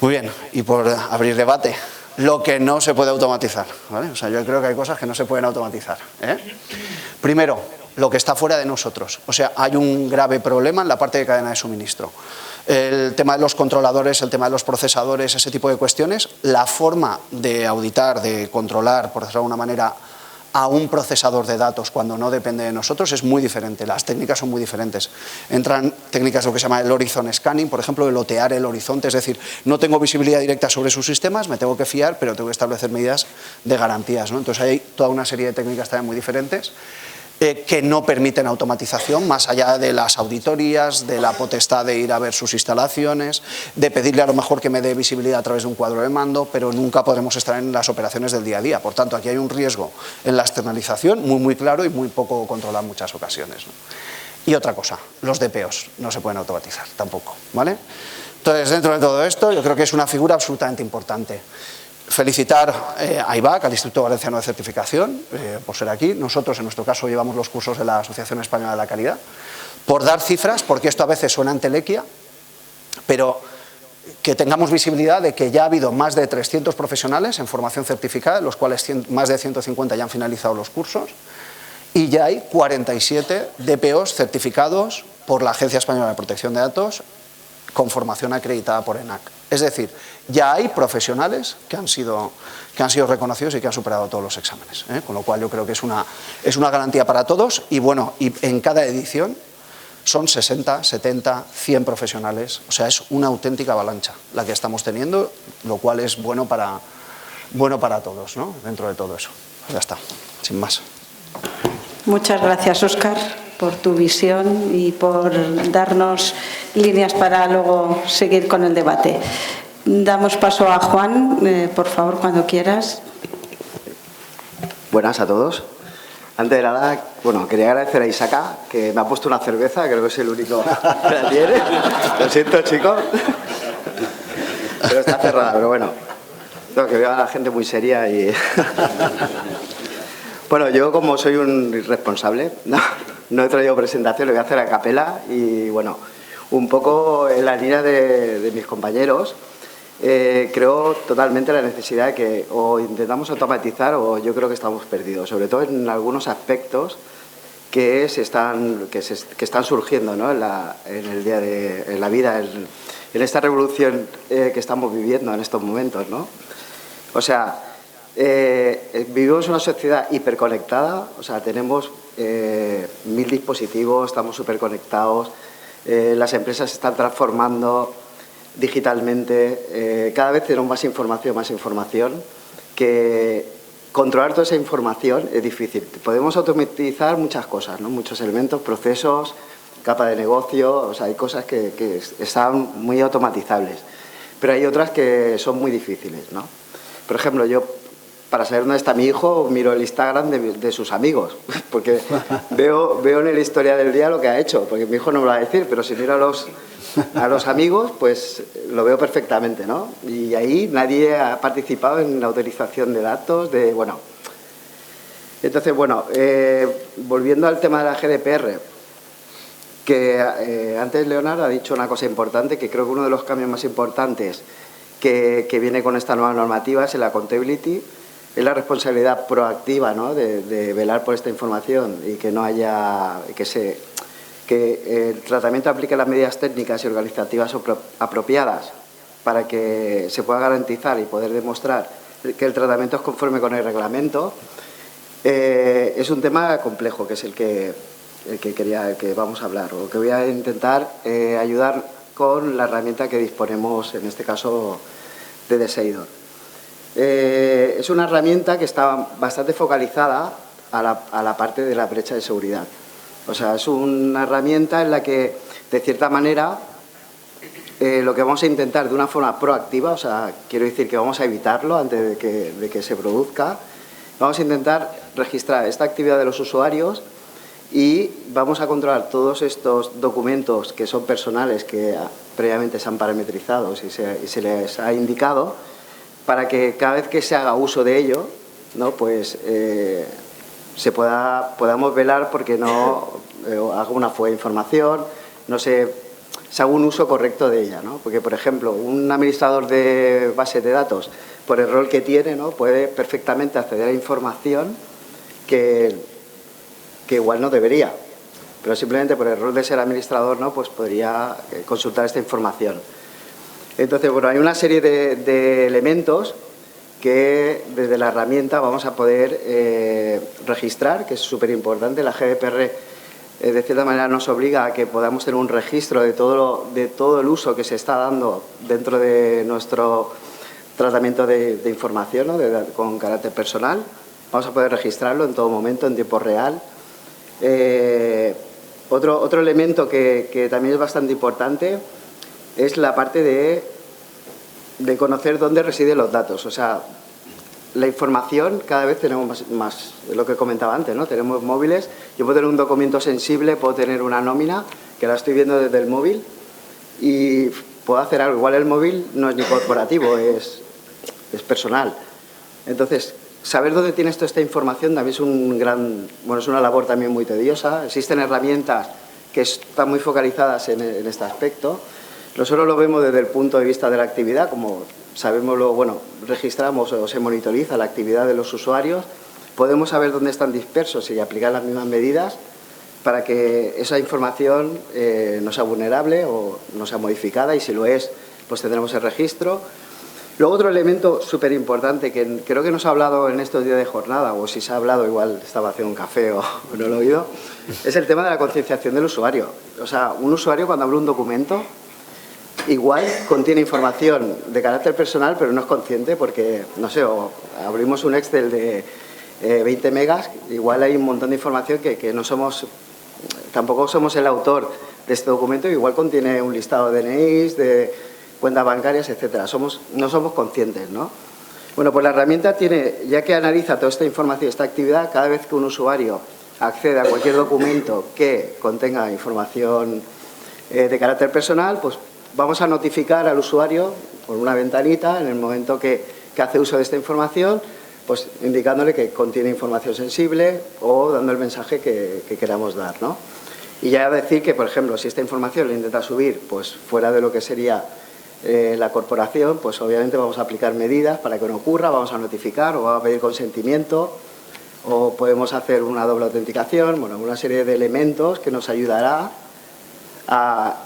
Muy bien, y por abrir debate, lo que no se puede automatizar, ¿vale? O sea, yo creo que hay cosas que no se pueden automatizar, ¿eh? Primero, lo que está fuera de nosotros. O sea, hay un grave problema en la parte de cadena de suministro. El tema de los controladores, el tema de los procesadores, ese tipo de cuestiones, la forma de auditar, de controlar, por decirlo de alguna manera, a un procesador de datos cuando no depende de nosotros es muy diferente, las técnicas son muy diferentes. Entran técnicas lo que se llama el horizon scanning, por ejemplo, el lotear el horizonte, es decir, no tengo visibilidad directa sobre sus sistemas, me tengo que fiar, pero tengo que establecer medidas de garantías, ¿no? Entonces hay toda una serie de técnicas también muy diferentes que no permiten automatización, más allá de las auditorías, de la potestad de ir a ver sus instalaciones, de pedirle a lo mejor que me dé visibilidad a través de un cuadro de mando, pero nunca podremos estar en las operaciones del día a día. Por tanto, aquí hay un riesgo en la externalización muy, muy claro y muy poco controlado en muchas ocasiones, ¿no? Y otra cosa, los DPOs no se pueden automatizar tampoco, ¿vale? Entonces, dentro de todo esto, yo creo que es una figura absolutamente importante. Felicitar a IBAC, al Instituto Valenciano de Certificación, por ser aquí. Nosotros, en nuestro caso, llevamos los cursos de la Asociación Española de la Calidad, por dar cifras, porque esto a veces suena entelequia, pero que tengamos visibilidad de que ya ha habido más de 300 profesionales en formación certificada, de los cuales más de 150 ya han finalizado los cursos, y ya hay 47 DPOs certificados por la Agencia Española de Protección de Datos con formación acreditada por ENAC. Es decir, ya hay profesionales que han sido reconocidos y que han superado todos los exámenes, ¿eh? Con lo cual yo creo que es una garantía para todos y bueno, y en cada edición son 60, 70, 100 profesionales, o sea, es una auténtica avalancha la que estamos teniendo, lo cual es bueno para todos, ¿no? Dentro de todo eso. Pues ya está, sin más. Muchas gracias, Óscar, por tu visión y por darnos líneas para luego seguir con el debate. Damos paso a Juan, por favor, cuando quieras. Buenas a todos. Antes de nada, bueno, quería agradecer a Isaka, que me ha puesto una cerveza, creo que es el único que la tiene. Lo siento, chicos. Pero está cerrada, pero bueno. No, que veo a la gente muy seria y... Bueno, yo como soy un irresponsable, no he traído presentación, lo voy a hacer a capela y bueno, un poco en la línea de mis compañeros. Creo totalmente la necesidad de que o intentamos automatizar o yo creo que estamos perdidos, sobre todo en algunos aspectos que están surgiendo, ¿no? en la vida, en esta revolución que estamos viviendo en estos momentos, ¿no? O sea, vivimos en una sociedad hiperconectada, o sea, tenemos 1000 dispositivos, estamos superconectados, las empresas se están transformando digitalmente, cada vez tenemos más información, que controlar toda esa información es difícil. Podemos automatizar muchas cosas, ¿no? Muchos elementos, procesos, capa de negocio, o sea, hay cosas que están muy automatizables, pero hay otras que son muy difíciles, ¿no? Por ejemplo, yo, para saber dónde está mi hijo, miro el Instagram de sus amigos, porque veo en la historia del día lo que ha hecho, porque mi hijo no me lo va a decir, pero si miro a los amigos, pues lo veo perfectamente, ¿no? Y ahí nadie ha participado en la autorización de datos, bueno. Entonces, bueno, volviendo al tema de la GDPR, que antes Leonardo ha dicho una cosa importante, que creo que uno de los cambios más importantes que viene con esta nueva normativa es el accountability, es la responsabilidad proactiva, ¿no? de velar por esta información y que no haya, que el tratamiento aplique las medidas técnicas y organizativas apropiadas para que se pueda garantizar y poder demostrar que el tratamiento es conforme con el reglamento. Es un tema complejo, que es el que vamos a hablar, o que voy a intentar ayudar con la herramienta que disponemos, en este caso, de Deseidor. Es una herramienta que está bastante focalizada a la parte de la brecha de seguridad. O sea, es una herramienta en la que, de cierta manera, lo que vamos a intentar de una forma proactiva, o sea, quiero decir que vamos a evitarlo antes de que se produzca, vamos a intentar registrar esta actividad de los usuarios y vamos a controlar todos estos documentos que son personales, que previamente se han parametrizado y se les ha indicado, para que cada vez que se haga uso de ello, ¿no? Pues podamos velar porque no haga una fuga de información, no se haga un uso correcto de ella, ¿no? Porque, por ejemplo, un administrador de bases de datos, por el rol que tiene, ¿no? Puede perfectamente acceder a información que igual no debería, pero simplemente por el rol de ser administrador, ¿no? Pues podría consultar esta información. Entonces, bueno, hay una serie de elementos que desde la herramienta vamos a poder registrar, que es súper importante. La GDPR, de cierta manera, nos obliga a que podamos tener un registro de todo el uso que se está dando dentro de nuestro tratamiento de información, ¿no? Con carácter personal. Vamos a poder registrarlo en todo momento, en tiempo real. Otro elemento que también es bastante importante es la parte de conocer dónde residen los datos. O sea, la información, cada vez tenemos más lo que comentaba antes, ¿no? Tenemos móviles, yo puedo tener un documento sensible, puedo tener una nómina, que la estoy viendo desde el móvil y puedo hacer algo. Igual el móvil no es ni corporativo, es personal. Entonces, saber dónde tienes toda esta información también es es una labor también muy tediosa. Existen herramientas que están muy focalizadas en este aspecto. Nosotros lo vemos desde el punto de vista de la actividad, como sabemos, registramos o se monitoriza la actividad de los usuarios, podemos saber dónde están dispersos y aplicar las mismas medidas para que esa información no sea vulnerable o no sea modificada, y si lo es, pues tendremos el registro. Luego, otro elemento súper importante que creo que no se ha hablado en estos días de jornada, o si se ha hablado igual estaba haciendo un café o no lo he oído, es el tema de la concienciación del usuario. O sea, un usuario cuando abre un documento igual contiene información de carácter personal, pero no es consciente porque, no sé, o abrimos un Excel de 20 megas, igual hay un montón de información que no somos, tampoco somos el autor de este documento, igual contiene un listado de DNIs, de cuentas bancarias, etcétera. No somos conscientes, ¿no? Bueno, pues la herramienta tiene, ya que analiza toda esta información, esta actividad, cada vez que un usuario accede a cualquier documento que contenga información de carácter personal, pues vamos a notificar al usuario por una ventanita en el momento que hace uso de esta información, pues indicándole que contiene información sensible o dando el mensaje que queramos dar, ¿no? Y ya decir que, por ejemplo, si esta información la intenta subir pues fuera de lo que sería la corporación, pues obviamente vamos a aplicar medidas para que no ocurra, vamos a notificar o vamos a pedir consentimiento, o podemos hacer una doble autenticación, bueno, una serie de elementos que nos ayudará a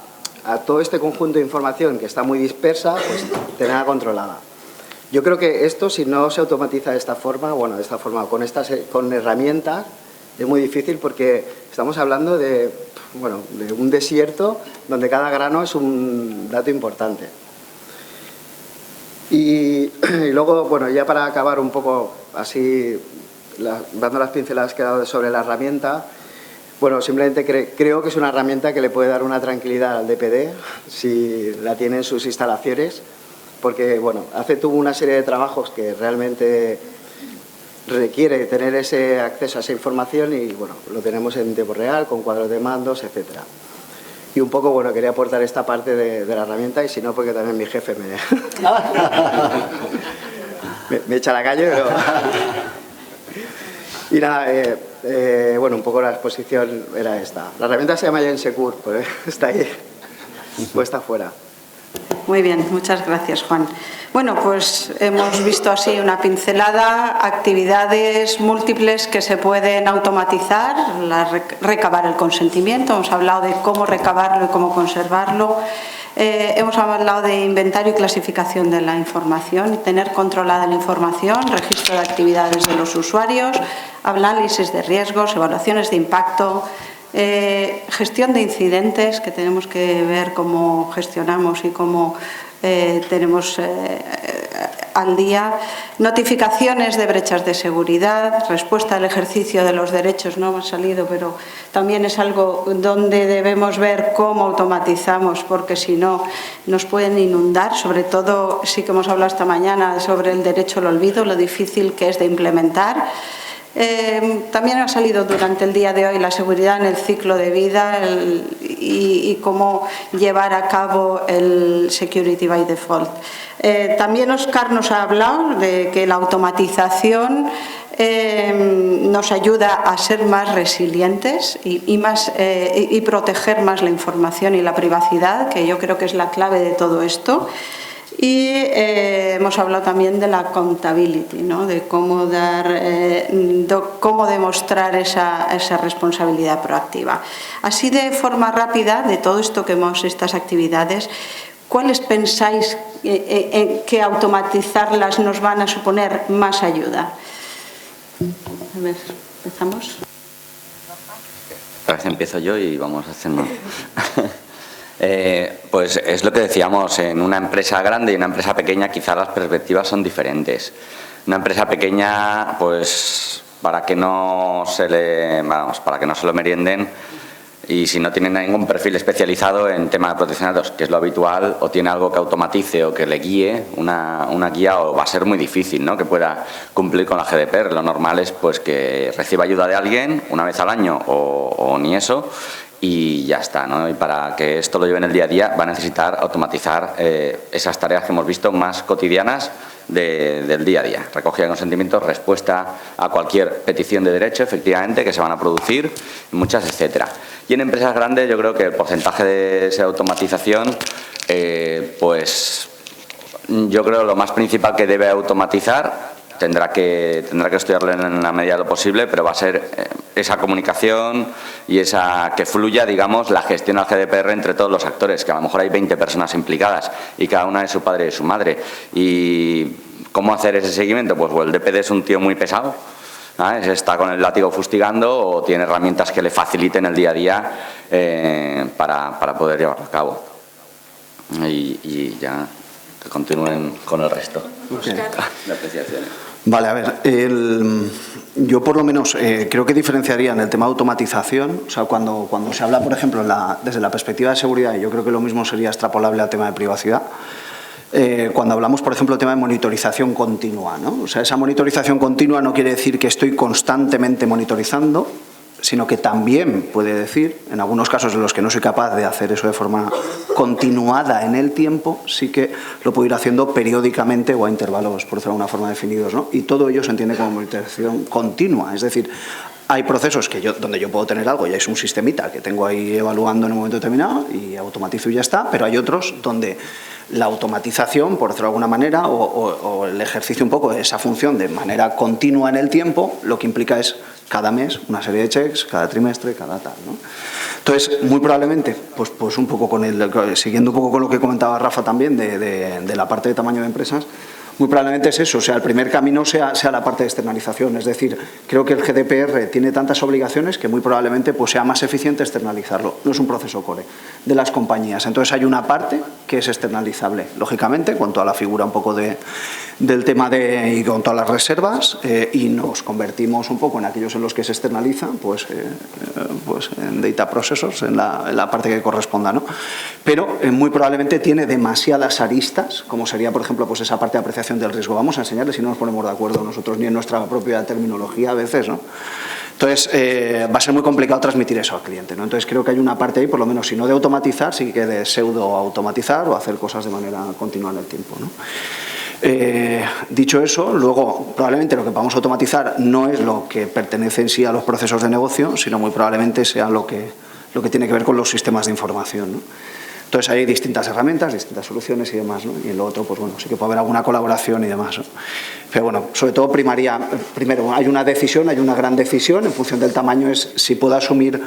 todo este conjunto de información que está muy dispersa, pues tenerla controlada. Yo creo que esto, si no se automatiza de esta forma, con herramientas, es muy difícil porque estamos hablando de un desierto donde cada grano es un dato importante. Y luego, bueno, ya para acabar un poco así, dando las pinceladas que he dado sobre la herramienta, bueno, simplemente creo que es una herramienta que le puede dar una tranquilidad al DPD si la tiene en sus instalaciones, porque, bueno, tuvo una serie de trabajos que realmente requiere tener ese acceso a esa información y, bueno, lo tenemos en tiempo real, con cuadros de mandos, etcétera. Y un poco, bueno, quería aportar esta parte de la herramienta, y si no, porque también mi jefe me echa a la calle, pero... Y nada, bueno, un poco la exposición era esta. La herramienta se llama Jensecure, pues está ahí, puesta fuera. Muy bien, muchas gracias, Juan. Bueno, pues hemos visto así una pincelada, actividades múltiples que se pueden automatizar, recabar el consentimiento, hemos hablado de cómo recabarlo y cómo conservarlo, hemos hablado de inventario y clasificación de la información, tener controlada la información, registro de actividades de los usuarios, análisis de riesgos, evaluaciones de impacto, gestión de incidentes, que tenemos que ver cómo gestionamos y cómo tenemos al día, notificaciones de brechas de seguridad, respuesta al ejercicio de los derechos, no ha salido, pero también es algo donde debemos ver cómo automatizamos, porque si no nos pueden inundar, sobre todo sí que hemos hablado esta mañana sobre el derecho al olvido, lo difícil que es de implementar. También ha salido durante el día de hoy la seguridad en el ciclo de vida y cómo llevar a cabo el security by default. También Óscar nos ha hablado de que la automatización nos ayuda a ser más resilientes y proteger más la información y la privacidad, que yo creo que es la clave de todo esto. Y hemos hablado también de la accountability, ¿no? De cómo cómo demostrar esa responsabilidad proactiva. Así, de forma rápida, de todo esto estas actividades, ¿cuáles pensáis que automatizarlas nos van a suponer más ayuda? A ver, empezamos. A ver, empiezo yo y vamos haciendo. Pues es lo que decíamos, en una empresa grande y una empresa pequeña quizás las perspectivas son diferentes. Una empresa pequeña, pues para que no se lo merienden, y si no tiene ningún perfil especializado en tema de protección de datos, que es lo habitual, o tiene algo que automatice o que le guíe, una guía, o va a ser muy difícil, ¿no?, que pueda cumplir con la GDPR. Lo normal es pues que reciba ayuda de alguien una vez al año o ni eso, y ya está, ¿no? Y para que esto lo lleve en el día a día va a necesitar automatizar esas tareas que hemos visto más cotidianas del día a día. Recogida de consentimientos, respuesta a cualquier petición de derecho, efectivamente, que se van a producir, muchas, etcétera. Y en empresas grandes yo creo que el porcentaje de esa automatización, pues yo creo lo más principal que debe automatizar, tendrá que estudiarlo en la medida de lo posible, pero va a ser esa comunicación y esa que fluya, digamos, la gestión al GDPR entre todos los actores, que a lo mejor hay 20 personas implicadas y cada una es su padre y su madre. ¿Y cómo hacer ese seguimiento? Pues el DPD es un tío muy pesado, ¿sabes? Está con el látigo fustigando o tiene herramientas que le faciliten el día a día para poder llevarlo a cabo. Y ya que continúen con el resto de apreciaciones. Vale, a ver, yo por lo menos creo que diferenciaría en el tema de automatización, o sea, cuando se habla, por ejemplo, desde la perspectiva de seguridad, y yo creo que lo mismo sería extrapolable al tema de privacidad, cuando hablamos, por ejemplo, del tema de monitorización continua, ¿no? O sea, esa monitorización continua no quiere decir que estoy constantemente monitorizando, sino que también puede decir, en algunos casos en los que no soy capaz de hacer eso de forma continuada en el tiempo, sí que lo puedo ir haciendo periódicamente o a intervalos, por decirlo de alguna forma, definidos, ¿no? Y todo ello se entiende como monitorización continua, es decir, hay procesos donde yo puedo tener algo, ya es un sistemita que tengo ahí evaluando en un momento determinado y automatizo y ya está, pero hay otros donde la automatización, por decirlo de alguna manera, o el ejercicio un poco de esa función de manera continua en el tiempo, lo que implica es cada mes una serie de checks, cada trimestre, cada tal, ¿no? Entonces, muy probablemente, pues un poco siguiendo un poco con lo que comentaba Rafa también de la parte de tamaño de empresas, muy probablemente es eso, o sea, el primer camino sea la parte de externalización, es decir, creo que el GDPR tiene tantas obligaciones que muy probablemente pues sea más eficiente externalizarlo, no es un proceso core de las compañías, entonces hay una parte que es externalizable, lógicamente, con toda la figura un poco del tema y con todas las reservas, y nos convertimos un poco en aquellos en los que se externaliza, pues en data processors, en la parte que corresponda, ¿no? Pero muy probablemente tiene demasiadas aristas, como sería, por ejemplo, pues esa parte de apreciación del riesgo. Vamos a enseñarles si no nos ponemos de acuerdo nosotros ni en nuestra propia terminología a veces, ¿no? Entonces, va a ser muy complicado transmitir eso al cliente, ¿no? Entonces, creo que hay una parte ahí, por lo menos, si no de automatizar, sí que de pseudo-automatizar o hacer cosas de manera continua en el tiempo, ¿no? Dicho eso, luego, probablemente lo que vamos a automatizar no es lo que pertenece en sí a los procesos de negocio, sino muy probablemente sea lo que tiene que ver con los sistemas de información, ¿no? Entonces hay distintas herramientas, distintas soluciones y demás, ¿no? Y en lo otro, pues bueno, sí que puede haber alguna colaboración y demás, ¿no? Pero bueno, sobre todo primero hay una decisión, hay una gran decisión, en función del tamaño es si puedo asumir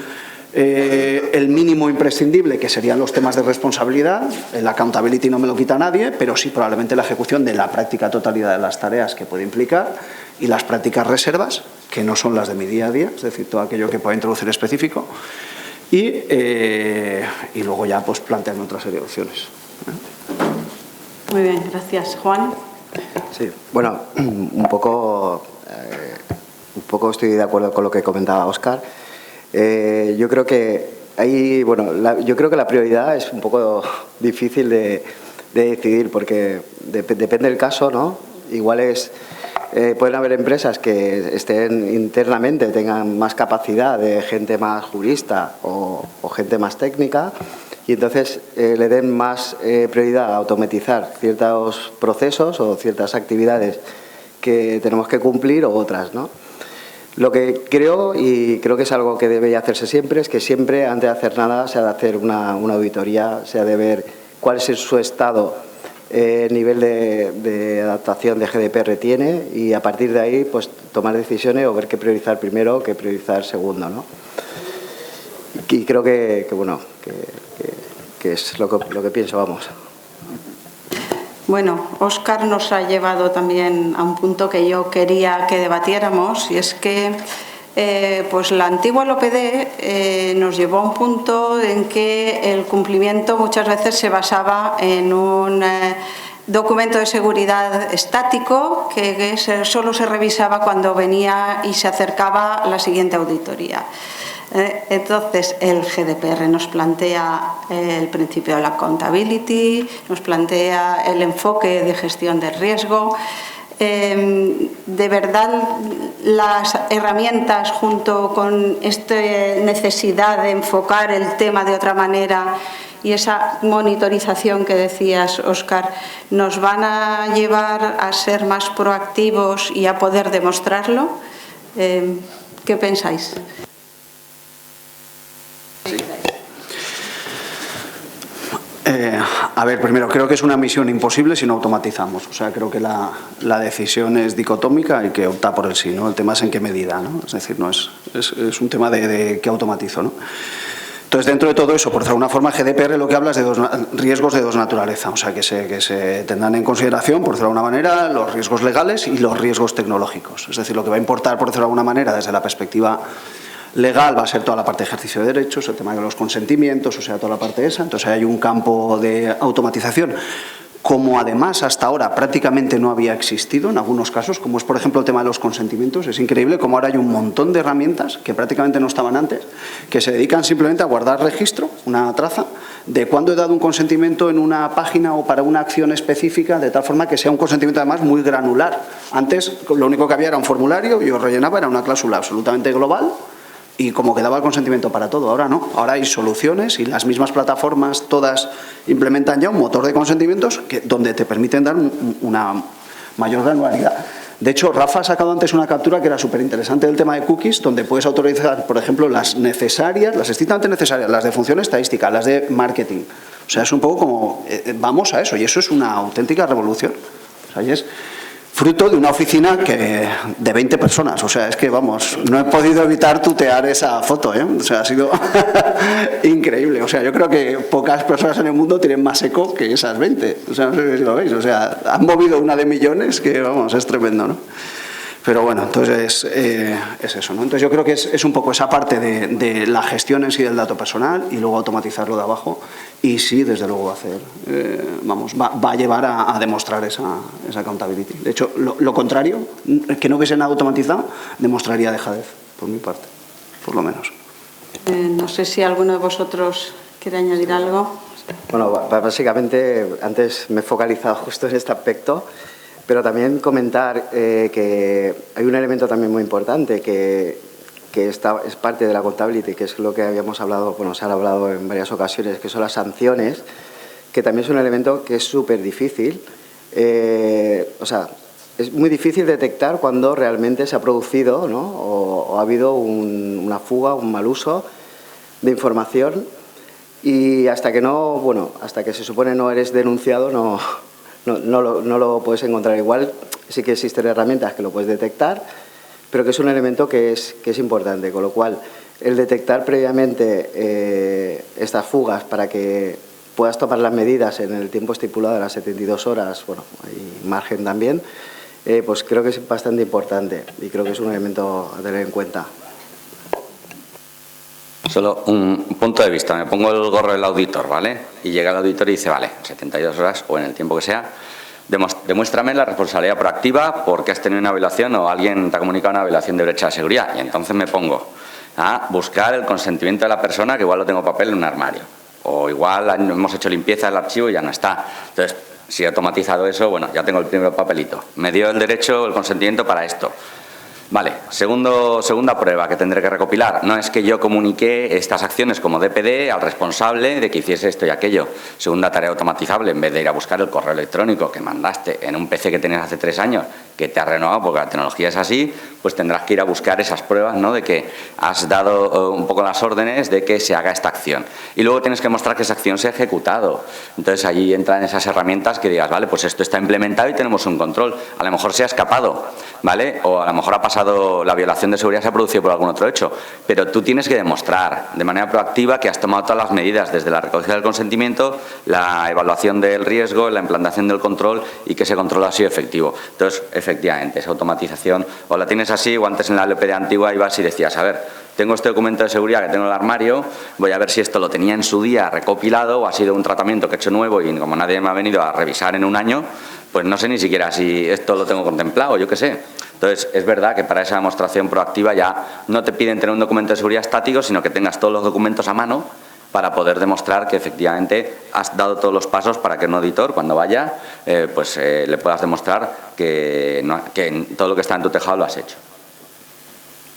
el mínimo imprescindible, que serían los temas de responsabilidad. El accountability no me lo quita nadie, pero sí probablemente la ejecución de la práctica totalidad de las tareas que puede implicar, y las prácticas reservas, que no son las de mi día a día, es decir, todo aquello que pueda introducir específico. Y luego ya pues plantearme otra serie de opciones. Muy bien, gracias. Juan. Sí, bueno, un poco estoy de acuerdo con lo que comentaba Óscar. Yo creo que yo creo que la prioridad es un poco difícil de decidir, porque depende del caso, ¿no? Igual pueden haber empresas que estén internamente, tengan más capacidad de gente más jurista o gente más técnica, y entonces le den más prioridad a automatizar ciertos procesos o ciertas actividades que tenemos que cumplir, o otras, ¿no? Lo que creo, y creo que es algo que debe hacerse siempre, es que siempre, antes de hacer nada, se ha de hacer una auditoría, se ha de ver cuál es su estado, nivel de adaptación de GDPR tiene, y a partir de ahí pues tomar decisiones o ver qué priorizar primero o qué priorizar segundo, ¿no? Y creo que es lo que pienso, vamos. Bueno, Óscar nos ha llevado también a un punto que yo quería que debatiéramos, y es que pues la antigua LOPD nos llevó a un punto en que el cumplimiento muchas veces se basaba en un documento de seguridad estático que solo se revisaba cuando venía y se acercaba la siguiente auditoría. Entonces, el GDPR nos plantea el principio de la accountability, nos plantea el enfoque de gestión del riesgo. de verdad las herramientas junto con esta necesidad de enfocar el tema de otra manera y esa monitorización que decías, Óscar, nos van a llevar a ser más proactivos y a poder demostrarlo? ¿Qué pensáis? A ver, primero, creo que es una misión imposible si no automatizamos. O sea, creo que la decisión es dicotómica, hay que optar por el sí, ¿no? El tema es en qué medida, ¿no? Es decir, no es un tema de qué automatizo, ¿no? Entonces, dentro de todo eso, por alguna forma, GDPR lo que habla es de riesgos de dos naturalezas. O sea, que se tendrán en consideración, por decirlo de alguna manera, los riesgos legales y los riesgos tecnológicos. Es decir, lo que va a importar, por decirlo de alguna manera, desde la perspectiva legal va a ser toda la parte de ejercicio de derechos, el tema de los consentimientos, o sea, toda la parte esa. Entonces hay un campo de automatización, como además hasta ahora prácticamente no había existido en algunos casos, como es por ejemplo el tema de los consentimientos. Es increíble como ahora hay un montón de herramientas que prácticamente no estaban antes, que se dedican simplemente a guardar registro, una traza, de cuándo he dado un consentimiento en una página o para una acción específica, de tal forma que sea un consentimiento además muy granular. Antes lo único que había era un formulario y yo rellenaba, era una cláusula absolutamente global, y como quedaba el consentimiento para todo. Ahora no, ahora hay soluciones y las mismas plataformas todas implementan ya un motor de consentimientos donde te permiten dar una mayor granularidad. De hecho, Rafa ha sacado antes una captura que era súper interesante del tema de cookies, donde puedes autorizar, por ejemplo, las necesarias, las estrictamente necesarias, las de función estadística, las de marketing. O sea, es un poco como, vamos a eso, y eso es una auténtica revolución. O sea, y es fruto de una oficina de 20 personas. O sea, es que, vamos, no he podido evitar tutear esa foto, ¿eh? O sea, ha sido increíble. O sea, yo creo que pocas personas en el mundo tienen más eco que esas 20. O sea, no sé si lo veis. O sea, han movido una de millones que, vamos, es tremendo, ¿no? Pero bueno, entonces es eso, ¿no? Entonces yo creo que es un poco esa parte de la gestión en sí del dato personal y luego automatizarlo de abajo y sí, desde luego va a llevar a demostrar esa accountability. De hecho, lo contrario, que no hubiese nada automatizado, demostraría dejadez, por mi parte, por lo menos. No sé si alguno de vosotros quiere añadir algo. Bueno, básicamente antes me he focalizado justo en este aspecto, pero también comentar que hay un elemento también muy importante que es parte de la accountability, que es lo que habíamos hablado, bueno, se ha hablado en varias ocasiones, que son las sanciones, que también es un elemento que es súper difícil. O sea, es muy difícil detectar cuando realmente se ha producido, ¿no? o ha habido una fuga, un mal uso de información, y hasta que hasta que se supone no eres denunciado, no lo puedes encontrar. Igual sí que existen herramientas que lo puedes detectar, pero que es un elemento que es importante, con lo cual el detectar previamente estas fugas para que puedas tomar las medidas en el tiempo estipulado de las 72 horas, bueno, hay margen también, pues creo que es bastante importante y creo que es un elemento a tener en cuenta. Solo un punto de vista, me pongo el gorro del auditor, ¿vale? Y llega el auditor y dice, vale, 72 horas o en el tiempo que sea, demuéstrame la responsabilidad proactiva porque has tenido una violación o alguien te ha comunicado una violación de brecha de seguridad. Y entonces me pongo a buscar el consentimiento de la persona, que igual lo tengo en papel en un armario. O igual hemos hecho limpieza del archivo y ya no está. Entonces, si he automatizado eso, bueno, ya tengo el primer papelito. Me dio el derecho, el consentimiento para esto. Vale, segunda prueba que tendré que recopilar. No es que yo comuniqué estas acciones como DPD al responsable de que hiciese esto y aquello. Segunda tarea automatizable, en vez de ir a buscar el correo electrónico que mandaste en un PC que tenías hace 3 años, que te ha renovado porque la tecnología es así, pues tendrás que ir a buscar esas pruebas, ¿no?, de que has dado un poco las órdenes de que se haga esta acción. Y luego tienes que mostrar que esa acción se ha ejecutado. Entonces allí entran esas herramientas que digas, vale, pues esto está implementado y tenemos un control. A lo mejor se ha escapado, ¿vale? O a lo mejor ha pasado, la violación de seguridad se ha producido por algún otro hecho. Pero tú tienes que demostrar de manera proactiva que has tomado todas las medidas, desde la recogida del consentimiento, la evaluación del riesgo, la implantación del control y que ese control ha sido efectivo. Entonces, efectivamente, esa automatización o la tienes así, o antes en la LPD antigua ibas y decías, a ver, tengo este documento de seguridad que tengo en el armario, voy a ver si esto lo tenía en su día recopilado o ha sido un tratamiento que he hecho nuevo y como nadie me ha venido a revisar en un año, pues no sé ni siquiera si esto lo tengo contemplado, yo qué sé. Entonces, es verdad que para esa demostración proactiva ya no te piden tener un documento de seguridad estático, sino que tengas todos los documentos a mano para poder demostrar que efectivamente has dado todos los pasos para que un auditor, cuando vaya, le puedas demostrar que todo lo que está en tu tejado lo has hecho.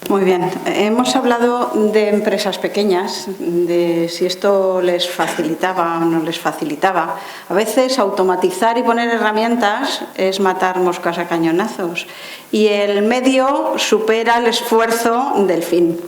Muy bien. Hemos hablado de empresas pequeñas, de si esto les facilitaba o no les facilitaba. A veces automatizar y poner herramientas es matar moscas a cañonazos y el medio supera el esfuerzo del fin.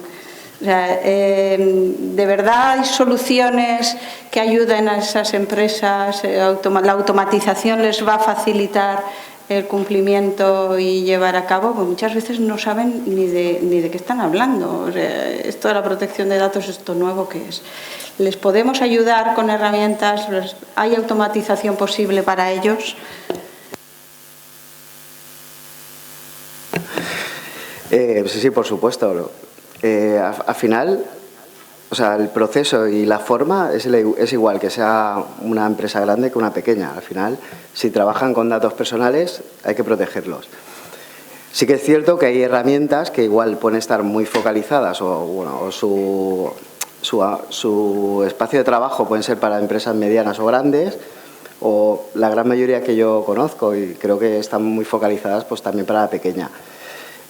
O sea, ¿de verdad hay soluciones que ayuden a esas empresas? ¿La automatización les va a facilitar el cumplimiento y llevar a cabo? Pues muchas veces no saben ni de qué están hablando. O sea, esto de la protección de datos, esto nuevo que es. ¿Les podemos ayudar con herramientas? ¿Hay automatización posible para ellos? Sí, por supuesto. Al final, o sea, el proceso y la forma es igual que sea una empresa grande que una pequeña. Al final, si trabajan con datos personales, hay que protegerlos. Sí que es cierto que hay herramientas que igual pueden estar muy focalizadas o su espacio de trabajo pueden ser para empresas medianas o grandes, o la gran mayoría que yo conozco y creo que están muy focalizadas pues también para la pequeña.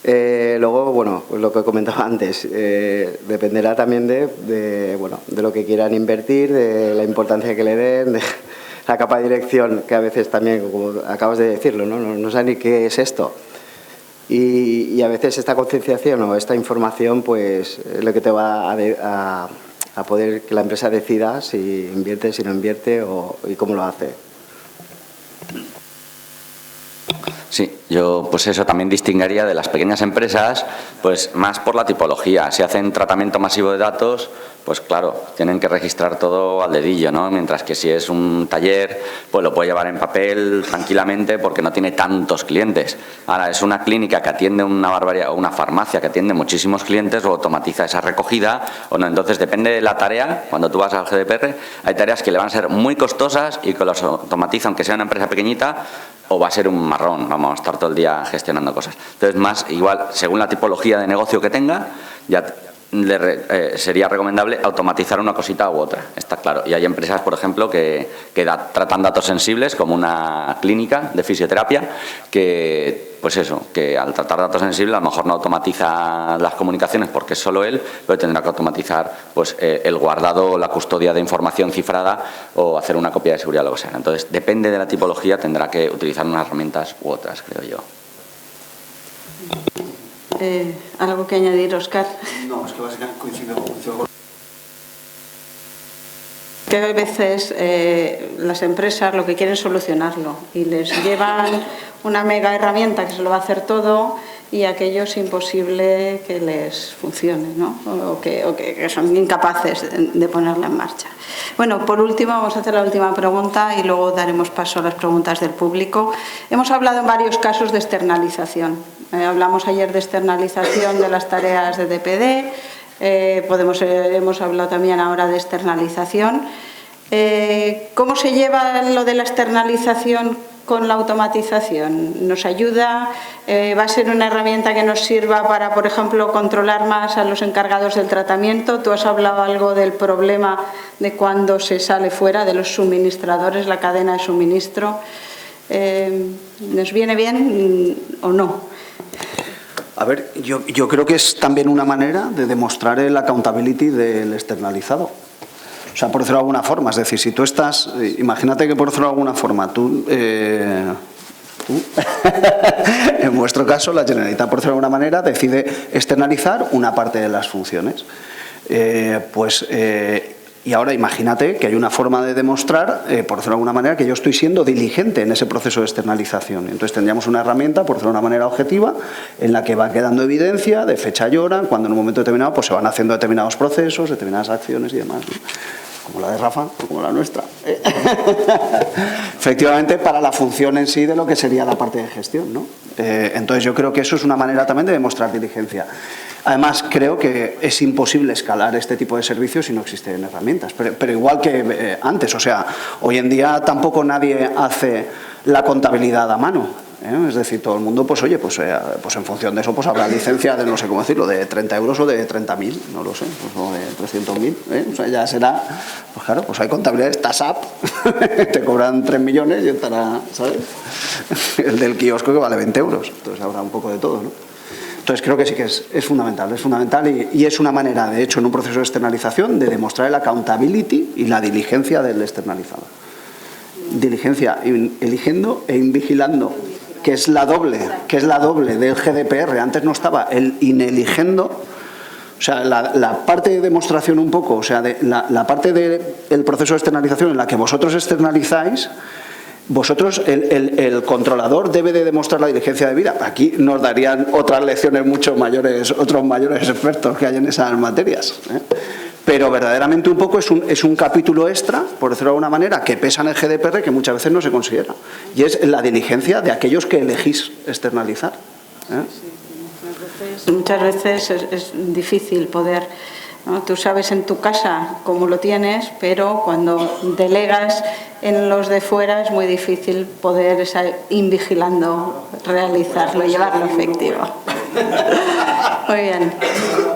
Luego, bueno, lo que comentaba antes, dependerá también de lo que quieran invertir, de la importancia que le den, de la capa de dirección, que a veces también, como acabas de decirlo, no saben ni qué es esto. Y a veces esta concienciación o esta información pues es lo que te va a poder que la empresa decida si invierte, si no invierte y cómo lo hace. Sí, yo pues eso también distinguiría de las pequeñas empresas, pues más por la tipología. Si hacen tratamiento masivo de datos, pues claro, tienen que registrar todo al dedillo, ¿no? Mientras que si es un taller, pues lo puede llevar en papel tranquilamente porque no tiene tantos clientes. Ahora, es una clínica que atiende una barbaridad, o una farmacia que atiende muchísimos clientes, o automatiza esa recogida o no. Entonces, depende de la tarea. Cuando tú vas al GDPR, hay tareas que le van a ser muy costosas y que los automatiza, aunque sea una empresa pequeñita, o va a ser un marrón, vamos a estar todo el día gestionando cosas. Entonces, más igual, según la tipología de negocio que tenga, ya sería recomendable automatizar una cosita u otra, está claro. Y hay empresas, por ejemplo, que tratan datos sensibles, como una clínica de fisioterapia, que pues eso, que al tratar datos sensibles a lo mejor no automatiza las comunicaciones porque es solo él, pero tendrá que automatizar pues el guardado, la custodia de información cifrada o hacer una copia de seguridad, lo que sea. Entonces, depende de la tipología, tendrá que utilizar unas herramientas u otras, creo yo. ¿Algo que añadir, Óscar? No, es que básicamente coincido con... Que a veces las empresas lo que quieren es solucionarlo y les llevan una mega herramienta que se lo va a hacer todo y aquello es imposible que les funcione, ¿no? O que son incapaces de ponerla en marcha. Bueno, por último, vamos a hacer la última pregunta y luego daremos paso a las preguntas del público. Hemos hablado en varios casos de externalización. Hablamos ayer de externalización de las tareas de DPD. Hemos hablado también ahora de externalización. ¿Cómo se lleva lo de la externalización con la automatización? ¿Nos ayuda? ¿Va a ser una herramienta que nos sirva para, por ejemplo, controlar más a los encargados del tratamiento? Tú has hablado algo del problema de cuando se sale fuera de los suministradores, la cadena de suministro. ¿Nos viene bien o no? A ver, yo creo que es también una manera de demostrar el accountability del externalizado. O sea, por decirlo de alguna forma, es decir, si tú estás, imagínate que por decirlo de alguna forma, tú en vuestro caso, la Generalitat, por decirlo de alguna manera, decide externalizar una parte de las funciones. Y ahora imagínate que hay una forma de demostrar, por decirlo de alguna manera, que yo estoy siendo diligente en ese proceso de externalización. Entonces tendríamos una herramienta, por decirlo de una manera objetiva, en la que va quedando evidencia de fecha y hora, cuando en un momento determinado pues se van haciendo determinados procesos, determinadas acciones y demás, ¿no? Como la de Rafa o como la nuestra. Efectivamente, para la función en sí de lo que sería la parte de gestión, ¿no? Entonces yo creo que eso es una manera también de demostrar diligencia. Además, creo que es imposible escalar este tipo de servicios si no existen herramientas. Pero igual que antes, o sea, hoy en día tampoco nadie hace la contabilidad a mano. Es decir, todo el mundo, pues oye, pues en función de eso, pues habrá licencia de, no sé cómo decirlo, de 30 euros o de 30.000, no lo sé, pues, o de 300.000, o sea, ya será, pues claro, pues hay contabilidades, TASAP, te cobran 3 millones y estará, ¿sabes? El del kiosco que vale 20 euros, entonces habrá un poco de todo, ¿no? Entonces creo que sí que es fundamental y es una manera, de hecho, en un proceso de externalización, de demostrar el accountability y la diligencia del externalizado. Diligencia eligiendo e invigilando, que es la doble del GDPR. Antes no estaba el ineligiendo, o sea, la parte de demostración un poco, o sea, la parte del proceso de externalización en la que vosotros externalizáis. Vosotros, el controlador debe de demostrar la diligencia debida. Aquí nos darían otras lecciones mucho mayores, otros mayores expertos que hay en esas materias, ¿eh? Pero verdaderamente un poco es un capítulo extra, por decirlo de alguna manera, que pesa en el GDPR que muchas veces no se considera. Y es la diligencia de aquellos que elegís externalizar, ¿eh? Muchas veces es difícil poder, ¿no? Tú sabes en tu casa cómo lo tienes, pero cuando delegas en los de fuera es muy difícil poder invigilando, realizarlo, llevarlo efectivo. Muy bien.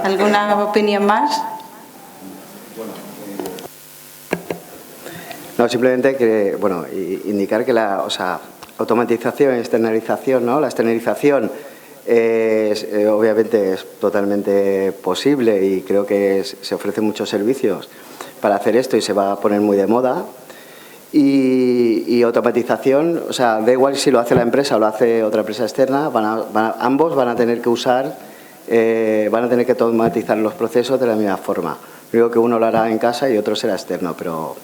¿Alguna opinión más? No, simplemente que, bueno, indicar que la automatización y externalización, ¿no? La externalización obviamente es totalmente posible y creo que se ofrecen muchos servicios para hacer esto y se va a poner muy de moda. Y automatización, o sea, da igual si lo hace la empresa o lo hace otra empresa externa, ambos van a tener que usar, van a tener que automatizar los procesos de la misma forma. Digo que uno lo hará en casa y otro será externo, pero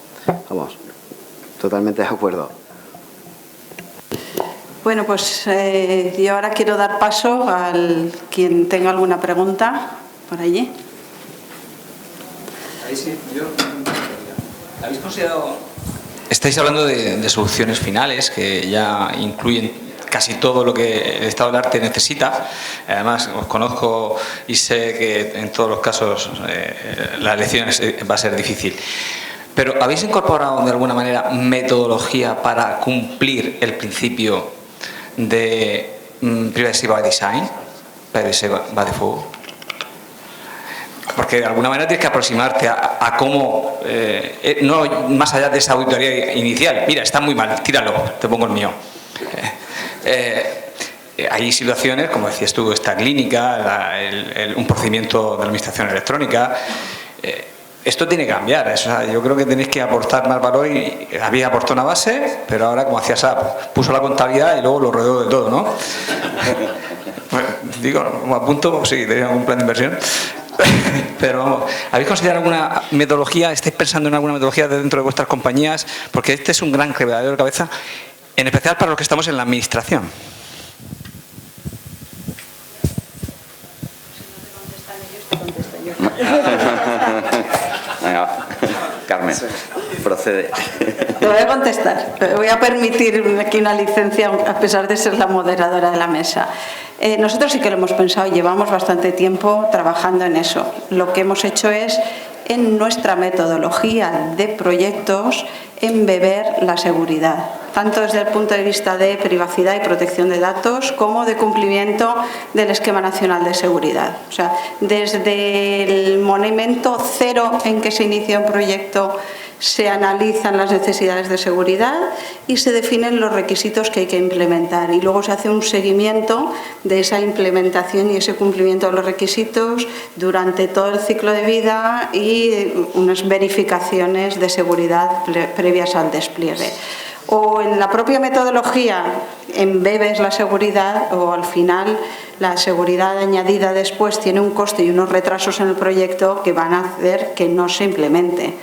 vamos, totalmente de acuerdo. Bueno, pues yo ahora quiero dar paso al quien tenga alguna pregunta por allí. Ahí sí, yo. ¿Habéis considerado? Estáis hablando de soluciones finales que ya incluyen casi todo lo que el estado del arte necesita. Además, os conozco y sé que en todos los casos la elección va a ser difícil. Pero ¿habéis incorporado de alguna manera metodología para cumplir el principio de Privacy by Design, Privacy by Default? Porque de alguna manera tienes que aproximarte a cómo, no más allá de esa auditoría inicial. Mira, está muy mal, tíralo, te pongo el mío. Hay situaciones, como decías tú, esta clínica, un procedimiento de administración electrónica. Esto tiene que cambiar. O sea, yo creo que tenéis que aportar más valor y había aportado una base, pero ahora, como hacía SAP, puso la contabilidad y luego lo rodeó de todo, ¿no? Bueno, digo, como apunto, sí, tenía algún plan de inversión. Pero vamos, ¿habéis considerado alguna metodología? ¿Estáis pensando en alguna metodología dentro de vuestras compañías? Porque este es un gran quebradero de cabeza, en especial para los que estamos en la administración. Venga, Carmen, procede. Te voy a contestar. Te voy a permitir aquí una licencia, a pesar de ser la moderadora de la mesa. Nosotros sí que lo hemos pensado y llevamos bastante tiempo trabajando en eso. Lo que hemos hecho es, en nuestra metodología de proyectos, embeber la seguridad, tanto desde el punto de vista de privacidad y protección de datos como de cumplimiento del Esquema Nacional de Seguridad. O sea, desde el momento cero en que se inicia un proyecto se analizan las necesidades de seguridad y se definen los requisitos que hay que implementar, y luego se hace un seguimiento de esa implementación y ese cumplimiento de los requisitos durante todo el ciclo de vida y unas verificaciones de seguridad previas al despliegue. O en la propia metodología embebes la seguridad, o al final la seguridad añadida después tiene un coste y unos retrasos en el proyecto que van a hacer que no se implemente.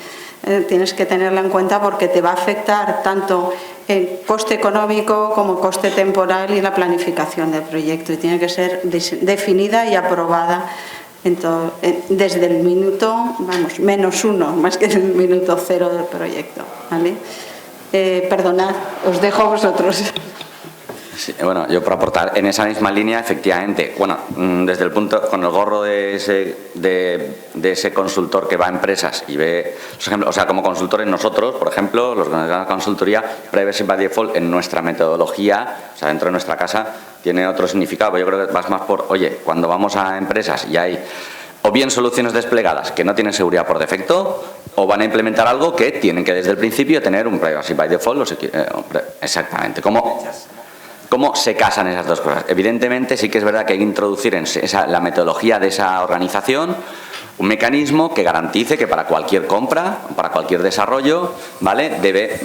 Tienes que tenerla en cuenta porque te va a afectar tanto el coste económico como coste temporal y la planificación del proyecto, y tiene que ser definida y aprobada desde el minuto, vamos, -1, más que el minuto 0 del proyecto, ¿vale? Perdonad, os dejo a vosotros. Sí, bueno, yo por aportar en esa misma línea, efectivamente, bueno, desde el punto, con el gorro de ese consultor que va a empresas y ve los ejemplos, o sea, como consultores nosotros, por ejemplo, los que nos dan la consultoría, Privacy by Default en nuestra metodología, o sea, dentro de nuestra casa, tiene otro significado. Yo creo que vas más por, oye, cuando vamos a empresas y hay o bien soluciones desplegadas que no tienen seguridad por defecto, o van a implementar algo que tienen que desde el principio tener un Privacy by Default. Exactamente. ¿Cómo se casan esas dos cosas? Evidentemente sí que es verdad que hay que introducir en la metodología de esa organización un mecanismo que garantice que para cualquier compra, para cualquier desarrollo, ¿vale?, debe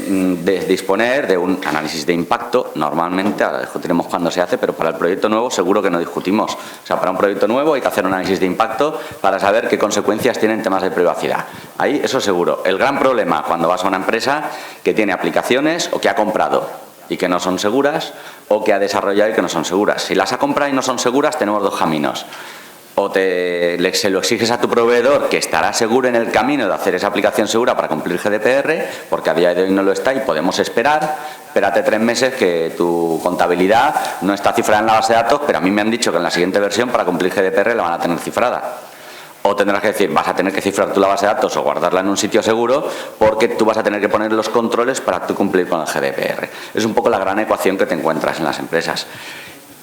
disponer de un análisis de impacto. Normalmente, ahora discutiremos cuándo se hace, pero para el proyecto nuevo seguro que no discutimos. O sea, para un proyecto nuevo hay que hacer un análisis de impacto para saber qué consecuencias tienen temas de privacidad. Ahí, eso seguro. El gran problema cuando vas a una empresa que tiene aplicaciones o que ha comprado y que no son seguras, o que ha desarrollado y que no son seguras. Si las ha comprado y no son seguras, tenemos dos caminos. O se lo exiges a tu proveedor, que estará seguro en el camino de hacer esa aplicación segura para cumplir GDPR, porque a día de hoy no lo está y podemos esperar. Espérate 3 meses que tu contabilidad no está cifrada en la base de datos, pero a mí me han dicho que en la siguiente versión para cumplir GDPR la van a tener cifrada. O tendrás que decir, vas a tener que cifrar tú la base de datos o guardarla en un sitio seguro, porque tú vas a tener que poner los controles para tú cumplir con el GDPR. Es un poco la gran ecuación que te encuentras en las empresas.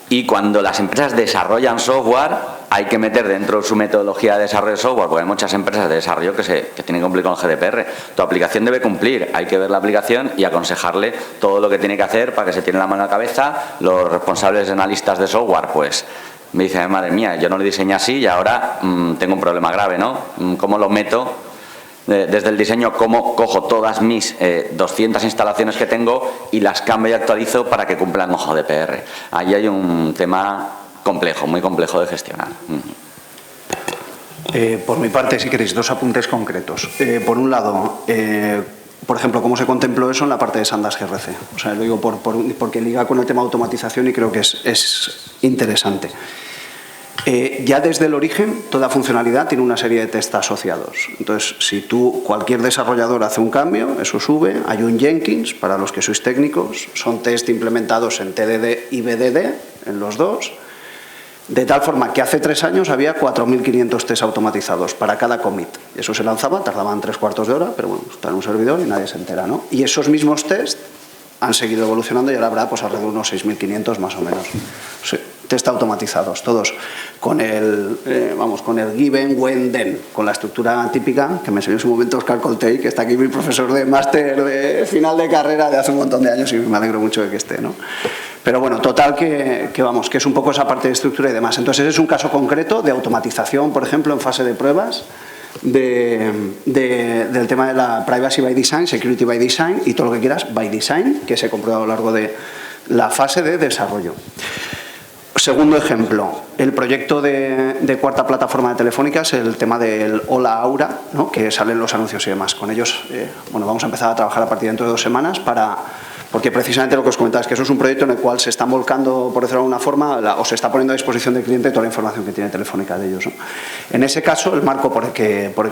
Y cuando las empresas desarrollan software, hay que meter dentro de su metodología de desarrollo de software, porque hay muchas empresas de desarrollo que tienen que cumplir con el GDPR. Tu aplicación debe cumplir, hay que ver la aplicación y aconsejarle todo lo que tiene que hacer para que se tiene la mano a la cabeza. Los responsables analistas de software, pues, me dicen, madre mía, yo no lo diseñé así y ahora tengo un problema grave, ¿no? ¿Cómo lo meto? Desde el diseño, cómo cojo todas mis 200 instalaciones que tengo y las cambio y actualizo para que cumplan con GDPR. Ahí hay un tema complejo, muy complejo de gestionar. Por mi parte, si queréis, 2 apuntes concretos. Por un lado, por ejemplo, cómo se contempló eso en la parte de Sandas GRC. O sea, lo digo porque liga con el tema de automatización y creo que es interesante. Ya desde el origen, toda funcionalidad tiene una serie de test asociados. Entonces, si cualquier desarrollador hace un cambio, eso sube. Hay un Jenkins, para los que sois técnicos, son test implementados en TDD y BDD, en los dos. De tal forma que hace 3 años había 4.500 test automatizados para cada commit. Eso se lanzaba, tardaban 3/4 de hora, pero bueno, está en un servidor y nadie se entera, ¿no? Y esos mismos test han seguido evolucionando y ahora habrá pues alrededor de unos 6.500 más o menos. Sí, test automatizados, todos con el given, when, then, con la estructura típica que me enseñó en su momento Oscar Coltey, que está aquí, mi profesor de máster de final de carrera de hace un montón de años, y me alegro mucho de que esté, ¿no? Pero bueno, total que es un poco esa parte de estructura y demás. Entonces ese es un caso concreto de automatización, por ejemplo, en fase de pruebas del tema de la Privacy by Design, Security by Design y todo lo que quieras by Design, que se comprueba a lo largo de la fase de desarrollo. Segundo ejemplo, el proyecto de cuarta plataforma de Telefónica es el tema del Hola Aura, ¿no?, que salen los anuncios y demás. Con ellos vamos a empezar a trabajar a partir de dentro de 2 semanas porque precisamente lo que os comentaba es que eso es un proyecto en el cual se están volcando, por decirlo de alguna forma, o se está poniendo a disposición del cliente toda la información que tiene Telefónica de ellos, ¿no? En ese caso, el marco por el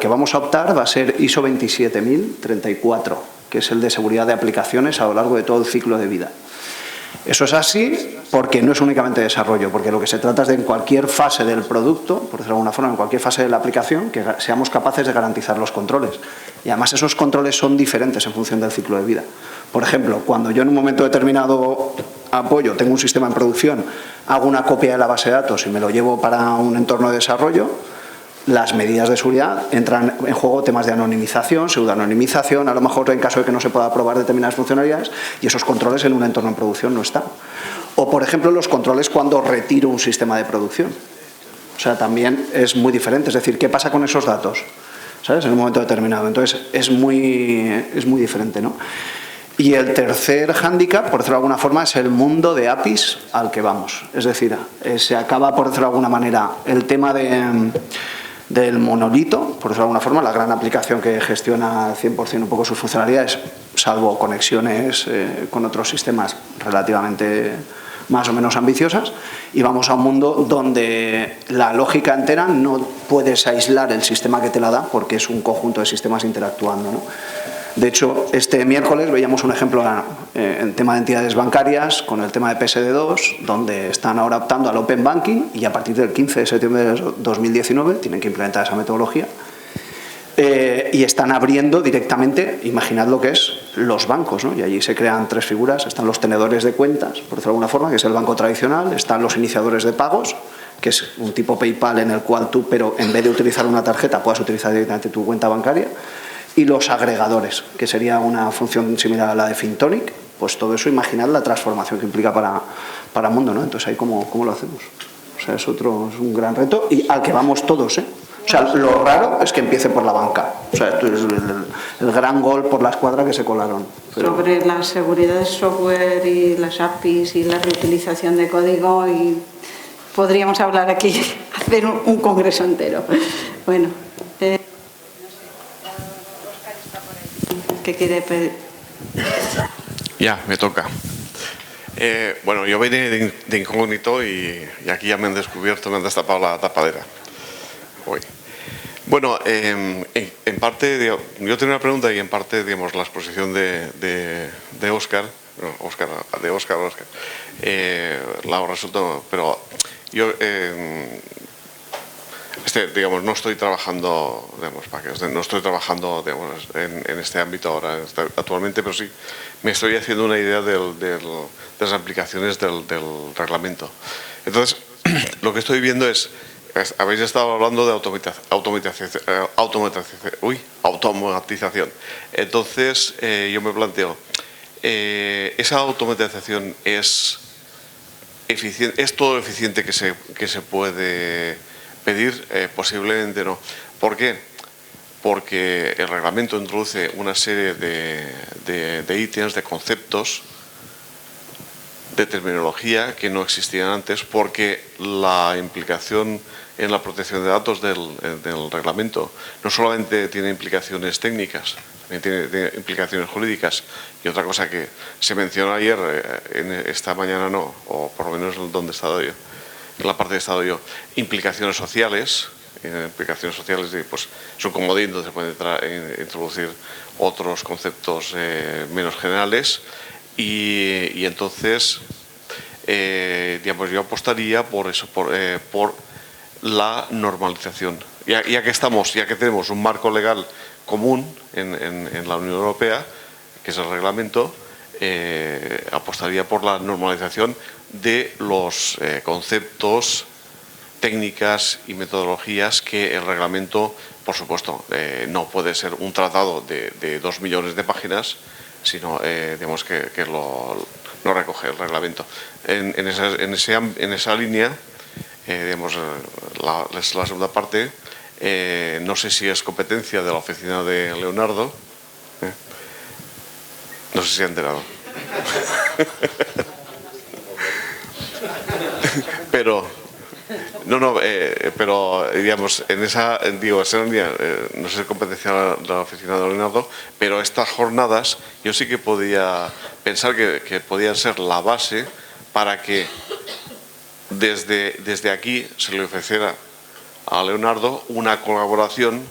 que vamos a optar va a ser ISO 27034, que es el de seguridad de aplicaciones a lo largo de todo el ciclo de vida. Eso es así porque no es únicamente desarrollo, porque lo que se trata es de en cualquier fase del producto, por decirlo de alguna forma, en cualquier fase de la aplicación, que seamos capaces de garantizar los controles. Y además esos controles son diferentes en función del ciclo de vida. Por ejemplo, cuando yo en un momento determinado tengo un sistema en producción, hago una copia de la base de datos y me lo llevo para un entorno de desarrollo, las medidas de seguridad entran en juego temas de anonimización, pseudoanonimización, a lo mejor en caso de que no se pueda probar determinadas funcionalidades, y esos controles en un entorno en producción no están. O, por ejemplo, los controles cuando retiro un sistema de producción. O sea, también es muy diferente. Es decir, ¿qué pasa con esos datos? ¿Sabes? En un momento determinado. Entonces, es muy diferente, ¿no? Y el tercer hándicap, por decirlo de alguna forma, es el mundo de APIs al que vamos. Es decir, se acaba, por decirlo de alguna manera, el tema del monolito, por decirlo de alguna forma, la gran aplicación que gestiona al 100% un poco sus funcionalidades, salvo conexiones con otros sistemas relativamente más o menos ambiciosas, y vamos a un mundo donde la lógica entera no puedes aislar el sistema que te la da porque es un conjunto de sistemas interactuando, ¿no? De hecho, este miércoles veíamos un ejemplo en tema de entidades bancarias con el tema de PSD2, donde están ahora optando al Open Banking y a partir del 15 de septiembre de 2019 tienen que implementar esa metodología. Y están abriendo directamente, imaginad lo que es, los bancos, ¿no? Y allí se crean tres figuras, están los tenedores de cuentas, por decirlo de alguna forma, que es el banco tradicional, están los iniciadores de pagos, que es un tipo PayPal en el cual tú, pero en vez de utilizar una tarjeta, puedas utilizar directamente tu cuenta bancaria, y los agregadores, que sería una función similar a la de Fintonic. Pues todo eso, imaginad la transformación que implica para el mundo, ¿no? Entonces ahí cómo lo hacemos. O sea, es un gran reto y al que vamos todos, ¿eh? O sea, lo raro es que empiece por la banca. O sea, esto es el gran gol por la escuadra que se colaron. Pero... Sobre la seguridad de software y las APIs y la reutilización de código, y podríamos hablar aquí, hacer un congreso entero. Bueno, ¿qué quiere pedir? Ya, me toca. Bueno, yo vine de incógnito y aquí ya me han descubierto, me han destapado la tapadera. Hoy. Bueno, en parte, yo tenía una pregunta y en parte, digamos, la exposición de Óscar, la resultó, pero yo, digamos, no estoy trabajando, digamos, no estoy trabajando, digamos, en este ámbito ahora, actualmente, pero sí me estoy haciendo una idea de las aplicaciones del reglamento. Entonces, lo que estoy viendo es, habéis estado hablando de automatización. Entonces, yo me planteo, ¿esa automatización es todo lo eficiente que se puede pedir? Posiblemente no. ¿Por qué? Porque el reglamento introduce una serie de ítems, de conceptos, de terminología que no existían antes, porque la implicación en la protección de datos del reglamento no solamente tiene implicaciones técnicas, también tiene implicaciones jurídicas. Y otra cosa que se mencionó ayer, esta mañana no, o por lo menos donde he estado yo, en la parte de estado yo, implicaciones sociales. Implicaciones sociales, pues es un comodín donde se pueden introducir otros conceptos menos generales. Y entonces, digamos, yo apostaría por eso, por la normalización. Ya que tenemos un marco legal común en la Unión Europea, que es el reglamento, apostaría por la normalización de los conceptos, técnicas y metodologías que el reglamento, por supuesto, no puede ser un tratado de 2 millones de páginas, sino digamos que lo recoge el reglamento. En esa línea, digamos, la segunda parte, no sé si es competencia de la oficina de Leonardo, no sé si ha enterado. Pero digamos, en esa línea, no sé si es competencia de la oficina de Leonardo, pero estas jornadas yo sí que podía pensar que podían ser la base para que desde aquí se le ofreciera a Leonardo una colaboración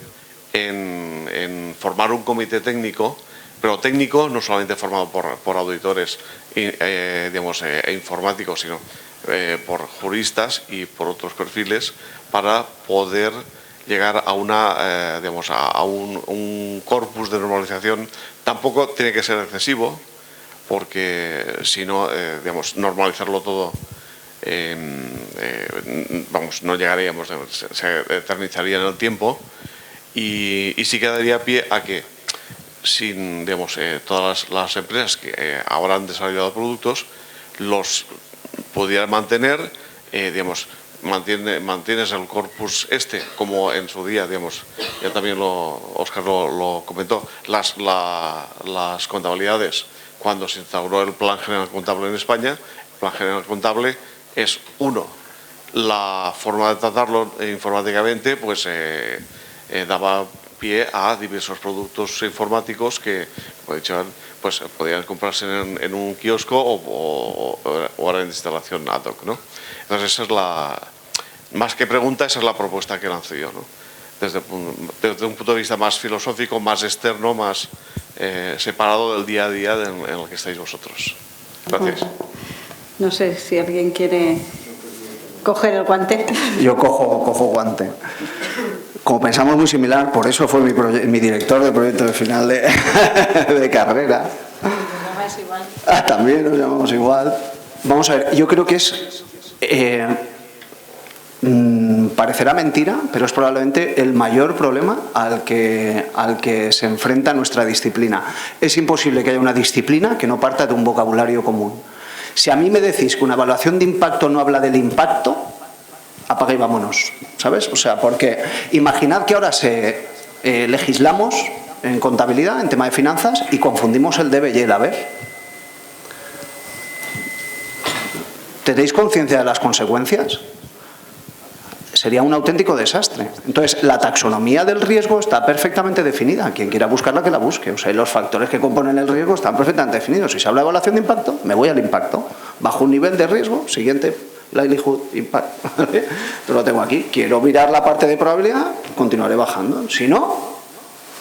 en formar un comité técnico, pero técnico no solamente formado por auditores digamos, informáticos, sino por juristas y por otros perfiles, para poder llegar a digamos, a un corpus de normalización. Tampoco tiene que ser excesivo, porque si no, digamos, normalizarlo todo, vamos, no llegaríamos, se eternizaría en el tiempo, y sí que daría pie a que, digamos, todas las empresas que ahora han desarrollado productos los pudieran mantener, digamos, mantienes el corpus como en su día, digamos, ya también Óscar lo comentó, las contabilidades. Cuando se instauró el Plan General Contable en España, el Plan General Contable es la forma de tratarlo informáticamente, pues daba pie a diversos productos informáticos que, como he dicho, pues podían comprarse en un kiosco o ahora en instalación ad hoc, ¿no? Entonces esa es más que pregunta, esa es la propuesta que lanzo yo, ¿no? Desde un punto de vista más filosófico, más externo, más separado del día a día en el que estáis vosotros. Gracias. No sé si alguien quiere coger el guante. Yo cojo guante. Como pensamos muy similar, por eso fue mi director de proyecto de final de carrera. También nos llamamos igual. Vamos a ver, yo creo que es... parecerá mentira, pero es probablemente el mayor problema al que se enfrenta nuestra disciplina. Es imposible que haya una disciplina que no parta de un vocabulario común. Si a mí me decís que una evaluación de impacto no habla del impacto, apaga y vámonos, ¿sabes? O sea, porque imaginad que ahora legislamos en contabilidad, en tema de finanzas, y confundimos el debe y el haber. ¿Tenéis conciencia de las consecuencias? Sería un auténtico desastre. Entonces, la taxonomía del riesgo está perfectamente definida. Quien quiera buscarla, que la busque. O sea, los factores que componen el riesgo están perfectamente definidos. Si se habla de evaluación de impacto, me voy al impacto. Bajo un nivel de riesgo, siguiente, likelihood, impact. Entonces lo tengo aquí. Quiero mirar la parte de probabilidad, continuaré bajando. Si no,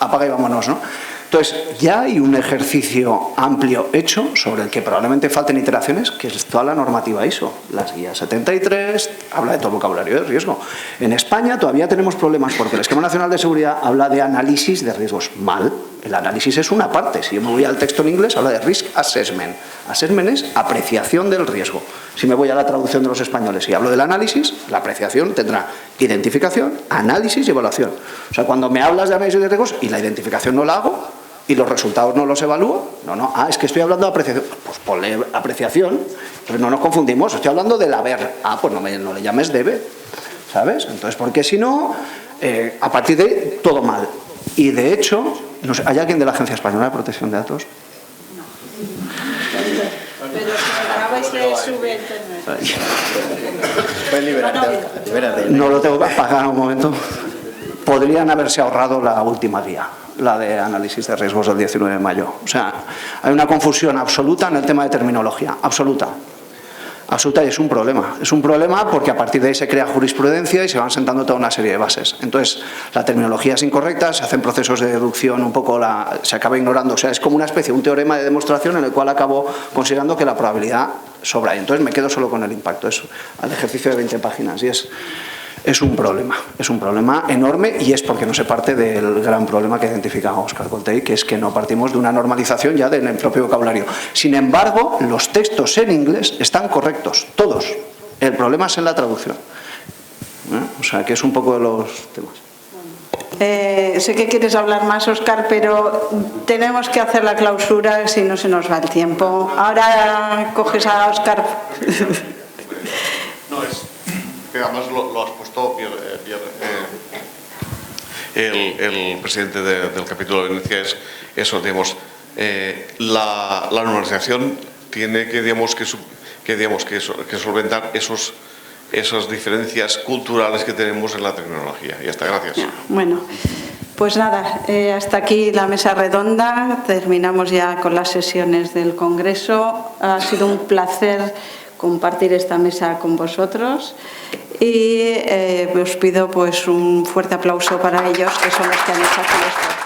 apaga y vámonos, ¿no? Entonces, ya hay un ejercicio amplio hecho sobre el que probablemente falten iteraciones, que es toda la normativa ISO. Las guías 73 habla de todo el vocabulario de riesgo. En España todavía tenemos problemas porque el Esquema Nacional de Seguridad habla de análisis de riesgos. Mal. El análisis es una parte. Si yo me voy al texto en inglés, habla de risk assessment. Assessment es apreciación del riesgo. Si me voy a la traducción de los españoles y hablo del análisis, la apreciación tendrá identificación, análisis y evaluación. O sea, cuando me hablas de análisis de riesgos y la identificación no la hago y los resultados no los evalúo, es que estoy hablando de apreciación. Pues ponle apreciación, pero no nos confundimos, estoy hablando del haber. Pues no le llames debe, ¿sabes? Entonces, porque si no, a partir de ahí, todo mal. Y de hecho, no sé, ¿hay alguien de la Agencia Española de Protección de Datos? Pero si grabáis se sube internet. No lo tengo que apagar un momento. Podrían haberse ahorrado la última guía, la de análisis de riesgos del 19 de mayo. O sea, hay una confusión absoluta en el tema de terminología, absoluta. Absoluta, y es un problema. Es un problema porque a partir de ahí se crea jurisprudencia y se van sentando toda una serie de bases. Entonces, la terminología es incorrecta, se hacen procesos de deducción, se acaba ignorando. O sea, es como una especie, un teorema de demostración en el cual acabo considerando que la probabilidad sobra. Y entonces me quedo solo con el impacto. Es al ejercicio de 20 páginas y es un problema enorme, y es porque no se parte del gran problema que identifica Óscar Coltey, que es que no partimos de una normalización ya del propio vocabulario. Sin embargo, los textos en inglés están correctos, todos. El problema es en la traducción. O sea, que es un poco de los temas. Sé que quieres hablar más, Óscar, pero tenemos que hacer la clausura, si no se nos va el tiempo. Ahora coges a Óscar. No es... Además lo has puesto, el presidente del capítulo de Venecia, es eso, digamos, la normalización tiene que, que solventar esas diferencias culturales que tenemos en la tecnología. Y hasta, gracias. Bueno, pues nada, hasta aquí la mesa redonda, terminamos ya con las sesiones del Congreso. Ha sido un placer compartir esta mesa con vosotros y os pido pues un fuerte aplauso para ellos, que son los que han hecho aquí el esfuerzo.